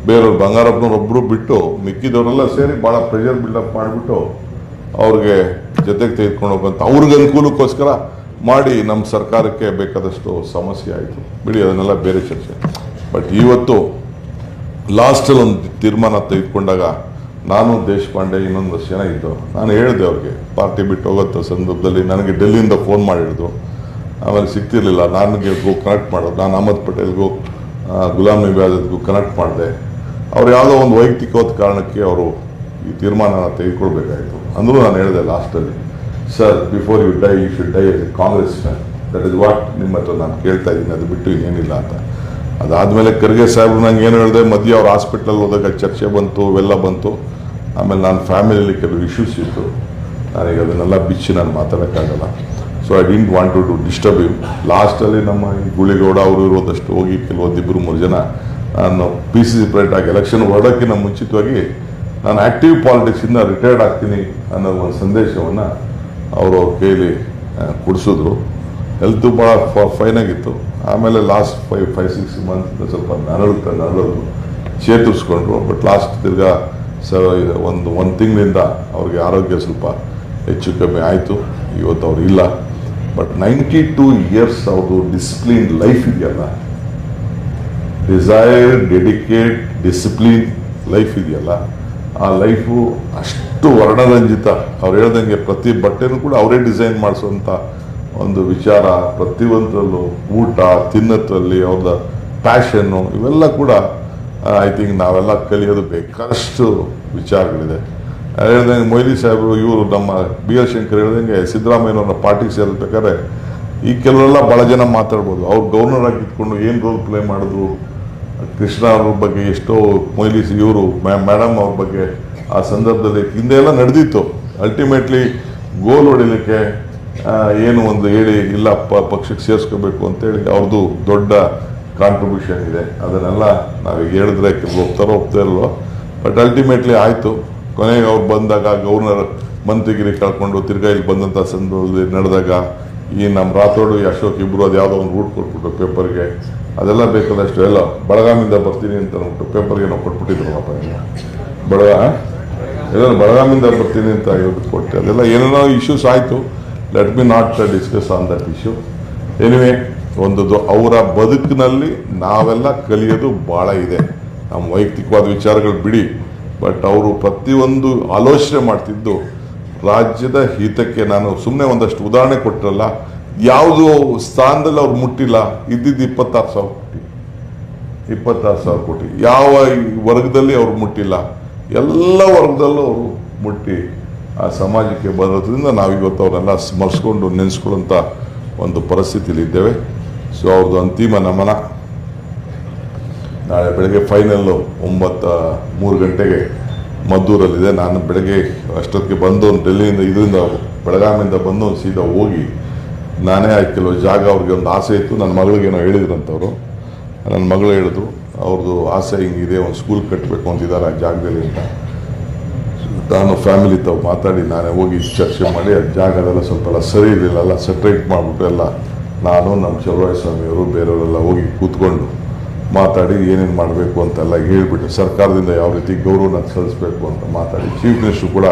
ಬೇರೆಯವ್ರು ಬಂಗಾರಪ್ಪನವ್ರೊಬ್ಬರು ಬಿಟ್ಟು ಮಿಕ್ಕಿದವರೆಲ್ಲ ಸೇರಿ ಭಾಳ ಪ್ರೆಷರ್ ಬಿಲ್ಡಪ್ ಮಾಡಿಬಿಟ್ಟು ಅವ್ರಿಗೆ ಜೊತೆಗೆ ತೆಗೆದುಕೊಂಡು ಹೋಗುವಂಥ ಅವ್ರಿಗೆ ಅನುಕೂಲಕ್ಕೋಸ್ಕರ ಮಾಡಿ ನಮ್ಮ ಸರ್ಕಾರಕ್ಕೆ ಬೇಕಾದಷ್ಟು ಸಮಸ್ಯೆ ಆಯಿತು ಬಿಡಿ, ಅದನ್ನೆಲ್ಲ ಬೇರೆ ಚರ್ಚೆ. ಬಟ್ ಇವತ್ತು ಲಾಸ್ಟಲ್ಲಿ ಒಂದು ತೀರ್ಮಾನ ತೆಗೆದುಕೊಂಡಾಗ ನಾನು ದೇಶಪಾಂಡೆ ಇನ್ನೊಂದು ಜನ ಇದ್ದು, ನಾನು ಹೇಳಿದೆ ಅವ್ರಿಗೆ ಪಾರ್ಟಿ ಬಿಟ್ಟು ಹೋಗೋಂಥ ಸಂದರ್ಭದಲ್ಲಿ ನನಗೆ ಡೆಲ್ಲಿಯಿಂದ ಫೋನ್ ಮಾಡಿದ್ರು. ಆಮೇಲೆ ಸಿಗ್ತಿರ್ಲಿಲ್ಲ, ನನಗೆ ಕನೆಕ್ಟ್ ಮಾಡೋದು, ನಾನು ಅಹಮದ್ ಪಟೇಲ್ಗೂ ಗುಲಾಮ್ ನಬಿ ಆಜಾದ್ಗೂ ಕನೆಕ್ಟ್ ಮಾಡಿದೆ. ಅವ್ರು ಯಾವುದೋ ಒಂದು ವೈಯಕ್ತಿಕವಾದ ಕಾರಣಕ್ಕೆ ಅವರು ಈ ತೀರ್ಮಾನನ ತೆಗೆದುಕೊಳ್ಬೇಕಾಯಿತು. ಅಂದರೂ ನಾನು ಹೇಳಿದೆ ಲಾಸ್ಟಲ್ಲಿ, sir before you die you should die as a Congress man, that is what ನಿಮ್ಮ ಹತ್ರ ನಾನು ಕೇಳ್ತಾ ಇದ್ದೀನಿ, ಅದು ಬಿಟ್ಟು ಇನ್ನೇನಿಲ್ಲ ಅಂತ. ಅದಾದಮೇಲೆ ಖರ್ಗೆ ಸಾಹೇಬ್ರು ನಂಗೆ ಏನು ಹೇಳಿದೆ, ಮಧ್ಯೆ ಅವ್ರ ಹಾಸ್ಪಿಟ್ಲಲ್ಲಿ ಹೋದಾಗ ಚರ್ಚೆ ಬಂತು, ಇವೆಲ್ಲ ಬಂತು. ಆಮೇಲೆ ನಾನು ಫ್ಯಾಮಿಲಿಯಲ್ಲಿ ಕೆಲವು ಇಶ್ಯೂಸ್ ಇತ್ತು, ನನಗೆ ಅದನ್ನೆಲ್ಲ ಬಿಚ್ಚಿ ನಾನು ಮಾತಾಡೋಕ್ಕಾಗಲ್ಲ. So I didn't want to disturb you. ಲಾಸ್ಟಲ್ಲಿ ನಮ್ಮ ಈ ಗುಳಿಗೌಡ ಅವರು ಇರೋದಷ್ಟು ಹೋಗಿ ಕೆಲವೊಂದಿಬ್ಬರು 3 ಜನ ನಾನು PCC ಪ್ರೆಸಿಡೆಂಟ್ ಆಗಿ ಎಲೆಕ್ಷನ್ ಹೊರಡೋಕ್ಕಿಂತ ಮುಂಚಿತವಾಗಿ ನಾನು ಆ್ಯಕ್ಟಿವ್ ಪಾಲಿಟಿಕ್ಸಿಂದ ರಿಟೈರ್ಡ್ ಆಗ್ತೀನಿ ಅನ್ನೋ ಒಂದು ಸಂದೇಶವನ್ನು ಅವರು ಕೈಲಿ ಕೊಡಿಸಿದ್ರು. ಹೆಲ್ತು ಭಾಳ ಫೈನಾಗಿತ್ತು. ಆಮೇಲೆ ಲಾಸ್ಟ್ 5-6 ಮಂತ್ ಸ್ವಲ್ಪ ನರಳು ಚೇತರಿಸ್ಕೊಂಡ್ರು. ಬಟ್ ಲಾಸ್ಟ್ ತಿರ್ಗಾ ಒಂದು ತಿಂಗಳಿಂದ ಅವ್ರಿಗೆ ಆರೋಗ್ಯ ಸ್ವಲ್ಪ ಹೆಚ್ಚು ಕಮ್ಮಿ ಆಯಿತು. ಇವತ್ತು ಅವ್ರು ಇಲ್ಲ. ಬಟ್ 92 ಇಯರ್ಸ್ ಅವ್ರದ್ದು ಡಿಸಿಪ್ಲಿನ್ ಲೈಫ್ ಇದೆಯಲ್ಲ, ಡಿಸೈರ್, ಡೆಡಿಕೇಟ್, ಡಿಸಿಪ್ಲಿನ್ ಲೈಫ್ ಇದೆಯಲ್ಲ, ಆ ಲೈಫು ಅಷ್ಟು ವರ್ಣರಂಜಿತ. ಅವ್ರು ಹೇಳ್ದಂಗೆ ಪ್ರತಿ ಬಟ್ಟೆನೂ ಕೂಡ ಅವರೇ ಡಿಸೈನ್ ಮಾಡಿಸುವಂಥ ಒಂದು ವಿಚಾರ. ಪ್ರತಿಯೊಂದರಲ್ಲೂ ಊಟ ತಿನ್ನೋದ್ರಲ್ಲಿ ಅವ್ರದ್ದು ಪ್ಯಾಷನ್ನು, ಇವೆಲ್ಲ ಕೂಡ ಐ ಥಿಂಕ್ ನಾವೆಲ್ಲ ಕಲಿಯೋದು ಬೇಕಾದಷ್ಟು ವಿಚಾರಗಳಿದೆ. ಹೇಳ್ದಂಗೆ ಮೊಯ್ಲಿ ಸಾಹೇಬರು, ಇವರು ನಮ್ಮ BR ಶಂಕರ್ ಹೇಳ್ದಂಗೆ ಸಿದ್ದರಾಮಯ್ಯನವ್ರನ್ನ ಪಾರ್ಟಿಗೆ ಸೇರ್ಬೇಕಾದ್ರೆ ಈ ಕೆಲವರೆಲ್ಲ ಭಾಳ ಜನ ಮಾತಾಡ್ಬೋದು, ಅವ್ರು ಗವರ್ನರ್ ಆಗಿ ಇಟ್ಕೊಂಡು ಏನು ರೋಲ್ ಪ್ಲೇ ಮಾಡಿದ್ರು, ಕೃಷ್ಣ ಅವ್ರ ಬಗ್ಗೆ ಎಷ್ಟೋ ಮೊಯ್ಲಿ ಇವರು ಮೇಡಮ್ ಅವ್ರ ಬಗ್ಗೆ ಆ ಸಂದರ್ಭದಲ್ಲಿ ಹಿಂದೆ ಎಲ್ಲ ನಡೆದಿತ್ತು. ಅಲ್ಟಿಮೇಟ್ಲಿ ಗೋಲ್ ಹೊಡಿಲಿಕ್ಕೆ ಏನು ಒಂದು ಹೇಳಿ ಇಲ್ಲ ಪಕ್ಷಕ್ಕೆ ಸೇರಿಸ್ಕೋಬೇಕು ಅಂತೇಳಿ ಅವ್ರದ್ದು ದೊಡ್ಡ ಕಾಂಟ್ರಿಬ್ಯೂಷನ್ ಇದೆ. ಅದನ್ನೆಲ್ಲ ನಾವೀಗ ಹೇಳಿದ್ರೆ ಒಪ್ತಾರೋ ಒಪ್ತಾ ಇಲ್ವೋ, ಬಟ್ ಅಲ್ಟಿಮೇಟ್ಲಿ ಆಯಿತು. ಕೊನೆಗೆ ಅವ್ರು ಬಂದಾಗ ಗವರ್ನರ್ ಮಂತ್ರಿಗಿರಿ ಕಳ್ಕೊಂಡು ತಿರ್ಗಾ ಇಲ್ಲಿ ಬಂದಂಥ ಸಂದರ್ಭದಲ್ಲಿ ನಡೆದಾಗ ಈ ನಮ್ಮ ರಾಥೋಡು ಅಶೋಕ್ ಇಬ್ಬರು ಅದು ಯಾವುದೋ ಒಂದು ರೂಟ್ ಕೊಟ್ಬಿಟ್ಟು ಪೇಪರ್ಗೆ, ಅದೆಲ್ಲ ಬೇಕಾದಷ್ಟು ಎಲ್ಲ ಬೆಳಗಾಮಿಂದ ಬರ್ತೀನಿ ಅಂತ ಅಂದ್ಬಿಟ್ಟು ಪೇಪರ್ಗೆ ನಾವು ಕೊಟ್ಬಿಟ್ಟಿದ್ರಪ್ಪ. ಎಲ್ಲ ಬೆಳಗಾಮಿಂದ ಬರ್ತೀನಿ ಅಂತ ಹೇಳ್ಬಿಟ್ಟು ಕೊಟ್ಟೆ. ಅದೆಲ್ಲ ಏನೇನೋ ಇಶ್ಯೂಸ್ ಆಯಿತು. Let me not discuss on that issue. Anyway, ಒಂದು ಅವರ ಬದುಕಿನಲ್ಲಿ ನಾವೆಲ್ಲ ಕಲಿಯೋದು ಭಾಳ ಇದೆ. ನಮ್ಮ ವೈಯಕ್ತಿಕವಾದ ವಿಚಾರಗಳು ಬಿಡಿ, ಬಟ್ ಅವರು ಪ್ರತಿಯೊಂದು ಆಲೋಚನೆ ಮಾಡ್ತಿದ್ದು ರಾಜ್ಯದ ಹಿತಕ್ಕೆ. ನಾನು ಸುಮ್ಮನೆ ಒಂದಷ್ಟು ಉದಾಹರಣೆ ಕೊಟ್ಟರಲ್ಲ, ಯಾವುದು ಸ್ಥಾನದಲ್ಲಿ ಅವ್ರು ಮುಟ್ಟಿಲ್ಲ. ಇದ್ದಿದ್ದು 26,000 ಕೋಟಿ, 26,000 ಕೋಟಿ. ಯಾವ ವರ್ಗದಲ್ಲಿ ಅವ್ರು ಮುಟ್ಟಿಲ್ಲ, ಎಲ್ಲ ವರ್ಗದಲ್ಲೂ ಅವರು ಮುಟ್ಟಿ ಆ ಸಮಾಜಕ್ಕೆ ಬರೋದ್ರಿಂದ ನಾವಿವತ್ತು ಅವರೆಲ್ಲ ಸ್ಮರಿಸ್ಕೊಂಡು ನೆನೆಸ್ಕೊಳ್ಳೋಂಥ ಒಂದು ಪರಿಸ್ಥಿತಿಲಿ ಇದ್ದೇವೆ. ಸೊ ಅವ್ರದ್ದು ಅಂತಿಮ ನಮನ ನಾಳೆ ಬೆಳಗ್ಗೆ ಫೈನಲ್ಲು 3 ಗಂಟೆಗೆ ಮದ್ದೂರಲ್ಲಿದೆ. ನಾನು ಬೆಳಗ್ಗೆ ಅಷ್ಟೊತ್ತಿಗೆ ಬಂದು ಇದರಿಂದ ಬೆಳಗಾವಿಯಿಂದ ಬಂದು ಸೀದಾ ಹೋಗಿ ನಾನೇ ಕೆಲವು ಜಾಗ ಅವ್ರಿಗೆ ಒಂದು ಆಸೆ ಇತ್ತು. ನನ್ನ ಮಗಳಿಗೇನೋ ಹೇಳಿದ್ರಂತವರು, ನನ್ನ ಮಗಳು ಹೇಳಿದ್ರು ಅವ್ರದ್ದು ಆಸೆ ಹಿಂಗಿದೆ, ಒಂದು ಸ್ಕೂಲ್ ಕಟ್ಟಬೇಕು ಅಂತಿದ್ದಾರೆ ಆ ಜಾಗದಲ್ಲಿ ಅಂತ. ನಾನು ಫ್ಯಾಮಿಲಿ ತಾವು ಮಾತಾಡಿ ನಾನೇ ಹೋಗಿ ಚರ್ಚೆ ಮಾಡಿ ಆ ಜಾಗದೆಲ್ಲ ಸ್ವಲ್ಪ ಎಲ್ಲ ಸರಿ ಇರಲಿಲ್ಲ, ಎಲ್ಲ ಸೆಟ್ರೇಟ್ ಮಾಡಿಬಿಟ್ಟು ಎಲ್ಲ ನಾನು ನಮ್ಮ ಚಲುವರಾಯ ಸ್ವಾಮಿಯವರು ಬೇರೆಯವರೆಲ್ಲ ಹೋಗಿ ಕೂತ್ಕೊಂಡು ಮಾತಾಡಿ ಏನೇನು ಮಾಡಬೇಕು ಅಂತೆಲ್ಲ ಹೇಳಿಬಿಟ್ಟು ಸರ್ಕಾರದಿಂದ ಯಾವ ರೀತಿ ಗೌರವನ ಸಲ್ಲಿಸಬೇಕು ಅಂತ ಮಾತಾಡಿ ಚೀಫ್ ಮಿನಿಸ್ಟ್ರು ಕೂಡ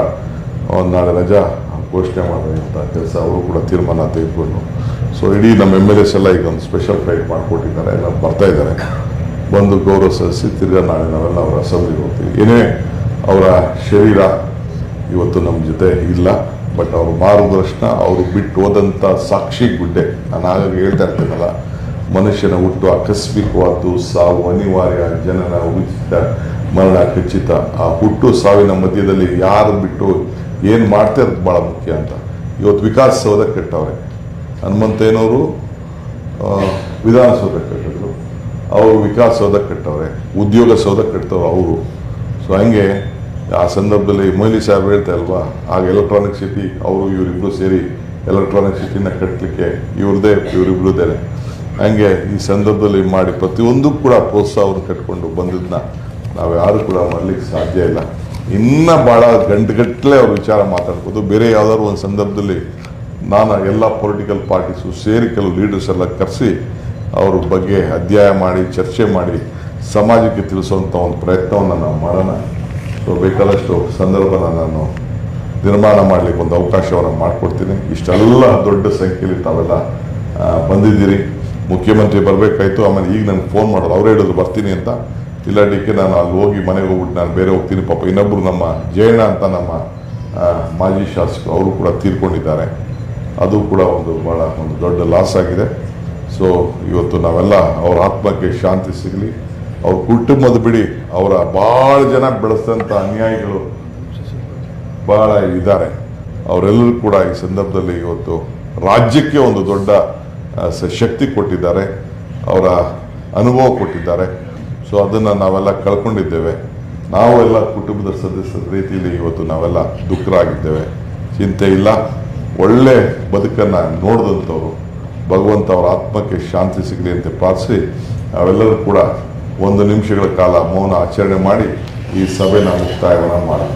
ಒಂದು ನಾಳೆ ರಜಾ ಘೋಷಣೆ ಮಾಡೋಂಥ ಕೆಲಸ ಅವರು ಕೂಡ ತೀರ್ಮಾನ ತೆಗೆದುಕೊಂಡು ಸೊ ಇಡೀ ನಮ್ಮ MLAs ಎಲ್ಲ ಈಗ ಒಂದು ಸ್ಪೆಷಲ್ ಫ್ಲೈಟ್ ಮಾಡಿಕೊಟ್ಟಿದ್ದಾರೆ, ಎಲ್ಲ ಬರ್ತಾ ಇದ್ದಾರೆ. ಬಂದು ಗೌರವ ಸಲ್ಲಿಸಿ ತಿರ್ಗಾ ನಾಳೆ ನಾವೆಲ್ಲ ಅವರ ಅಸೆಂಬ್ಲಿಗೆ ಹೋಗ್ತೀವಿ. ಏನೇ ಅವರ ಶರೀರ ಇವತ್ತು ನಮ್ಮ ಜೊತೆ ಇಲ್ಲ, ಬಟ್ ಅವರು ಮಾರ್ಗದರ್ಶನ, ಅವರು ಬಿಟ್ಟು ಹೋದಂಥ ಸಾಕ್ಷಿ ಗುಡ್ಡೆ. ನಾನು ಆಗಾಗ ಹೇಳ್ತಾ ಇರ್ತೀನಲ್ಲ, ಮನುಷ್ಯನ ಹುಟ್ಟು ಆಕಸ್ಮಿಕವಾದ್ದು, ಸಾವು ಅನಿವಾರ್ಯ, ಜನನ ಉಚಿತ, ಮರಣ ಖಚಿತ. ಆ ಹುಟ್ಟು ಸಾವಿನ ಮಧ್ಯದಲ್ಲಿ ಯಾರು ಬಿಟ್ಟು ಏನು ಮಾಡ್ತಾ ಇರೋದು ಭಾಳ ಮುಖ್ಯ ಅಂತ. ಇವತ್ತು ವಿಕಾಸಸೌಧ ಕಟ್ಟವ್ರೆ, ಹನುಮಂತಯ್ಯನವರು ವಿಧಾನಸೌಧ ಕಟ್ಟಿದ್ರು, ಅವರು ವಿಕಾಸಸೌಧ ಕಟ್ಟವ್ರೆ, ಉದ್ಯೋಗ ಸೌಧ ಕಟ್ತವ್ರು ಅವರು. ಸೊ ಹಂಗೆ ಆ ಸಂದರ್ಭದಲ್ಲಿ ಮೊಯ್ಲಿ ಸಾಹೇಬ್ ಹೇಳ್ತಾ ಇಲ್ವಾ, ಆಗ ಎಲೆಕ್ಟ್ರಾನಿಕ್ ಸಿಟಿ ಅವರು ಇವರಿಬ್ಬರು ಸೇರಿ ಎಲೆಕ್ಟ್ರಾನಿಕ್ ಸಿಟಿನ ಕಟ್ಟಲಿಕ್ಕೆ ಇವರಿಬ್ಬರದೇ. ಹಂಗೆ ಈ ಸಂದರ್ಭದಲ್ಲಿ ಮಾಡಿ ಪ್ರತಿಯೊಂದು ಕೂಡ ಪ್ರೋತ್ಸಾಹವನ್ನು ಕಟ್ಕೊಂಡು ಬಂದಿದ್ದನ್ನ ನಾವು ಯಾರು ಕೂಡ ಮಾಡಲಿಕ್ಕೆ ಸಾಧ್ಯ ಇಲ್ಲ. ಇನ್ನೂ ಭಾಳ ಗಂಟೆಗಟ್ಟಲೆ ಅವ್ರ ವಿಚಾರ ಮಾತಾಡ್ಬೋದು. ಬೇರೆ ಯಾವುದಾದ್ರು ಒಂದು ಸಂದರ್ಭದಲ್ಲಿ ನಾನು ಎಲ್ಲ ಪೊಲಿಟಿಕಲ್ ಪಾರ್ಟೀಸು ಸೇರಿ ಕೆಲವು ಲೀಡರ್ಸ್ ಎಲ್ಲ ಕರೆಸಿ ಅವ್ರ ಬಗ್ಗೆ ಅಧ್ಯಯನ ಮಾಡಿ ಚರ್ಚೆ ಮಾಡಿ ಸಮಾಜಕ್ಕೆ ತಿಳಿಸುವಂಥ ಒಂದು ಪ್ರಯತ್ನವನ್ನು ನಾವು ಮಾಡೋಣ. ಸೊ ಬೇಕಾದಷ್ಟು ಸಂದರ್ಭನ ನಾನು ನಿರ್ಮಾಣ ಮಾಡಲಿಕ್ಕೆ ಒಂದು ಅವಕಾಶವನ್ನು ಮಾಡಿಕೊಡ್ತೀನಿ. ಇಷ್ಟೆಲ್ಲ ದೊಡ್ಡ ಸಂಖ್ಯೆಯಲ್ಲಿ ತಾವೆಲ್ಲ ಬಂದಿದ್ದೀರಿ. ಮುಖ್ಯಮಂತ್ರಿ ಬರಬೇಕಾಯ್ತು, ಆಮೇಲೆ ಈಗ ನನಗೆ ಫೋನ್ ಮಾಡೋದು, ಅವರೇ ಹೇಳಿದ್ರು ಬರ್ತೀನಿ ಅಂತ. ಇಲ್ಲಡಿಕ್ಕೆ ನಾನು ಅಲ್ಲಿ ಹೋಗಿ ಮನೆಗೆ ಹೋಗ್ಬಿಟ್ಟು ನಾನು ಬೇರೆ ಹೋಗ್ತೀನಿ. ಪಾಪ ಇನ್ನೊಬ್ಬರು ನಮ್ಮ ಜಯಣ್ಣ ಅಂತ ನಮ್ಮ ಮಾಜಿ ಶಾಸಕರು ಅವರು ಕೂಡ ತೀರ್ಕೊಂಡಿದ್ದಾರೆ. ಅದು ಕೂಡ ಭಾಳ ಒಂದು ದೊಡ್ಡ ಲಾಸ್ ಆಗಿದೆ. ಸೊ ಇವತ್ತು ನಾವೆಲ್ಲ ಅವ್ರ ಆತ್ಮಕ್ಕೆ ಶಾಂತಿ ಸಿಗಲಿ. ಅವ್ರ ಕುಟುಂಬದ ಬಿಡಿ, ಅವರ ಭಾಳ ಜನ ಬೆಳೆಸಿದಂಥ ಅನ್ಯಾಯಿಗಳು ಭಾಳ ಇದ್ದಾರೆ. ಅವರೆಲ್ಲರೂ ಕೂಡ ಈ ಸಂದರ್ಭದಲ್ಲಿ ಇವತ್ತು ರಾಜ್ಯಕ್ಕೆ ಒಂದು ದೊಡ್ಡ ಶಕ್ತಿ ಕೊಟ್ಟಿದ್ದಾರೆ, ಅವರ ಅನುಭವ ಕೊಟ್ಟಿದ್ದಾರೆ. ಸೊ ಅದನ್ನು ನಾವೆಲ್ಲ ಕಳ್ಕೊಂಡಿದ್ದೇವೆ. ನಾವು ಎಲ್ಲ ಕುಟುಂಬದ ಸದಸ್ಯರ ರೀತಿಯಲ್ಲಿ ಇವತ್ತು ನಾವೆಲ್ಲ ದುಃಖರಾಗಿದ್ದೇವೆ. ಚಿಂತೆ ಇಲ್ಲ, ಒಳ್ಳೆ ಬದುಕನ್ನು ನೋಡಿದಂಥವ್ರು. ಭಗವಂತ ಅವರ ಆತ್ಮಕ್ಕೆ ಶಾಂತಿ ಸಿಗಲಿ ಅಂತ ಪ್ರಾರ್ಥಿಸಿ ನಾವೆಲ್ಲರೂ ಕೂಡ 1 ನಿಮಿಷಗಳ ಕಾಲ ಮೌನ ಆಚರಣೆ ಮಾಡಿ ಈ ಸಭೆನ ಮುಕ್ತಾಯವನ್ನು ಮಾಡೋಣ.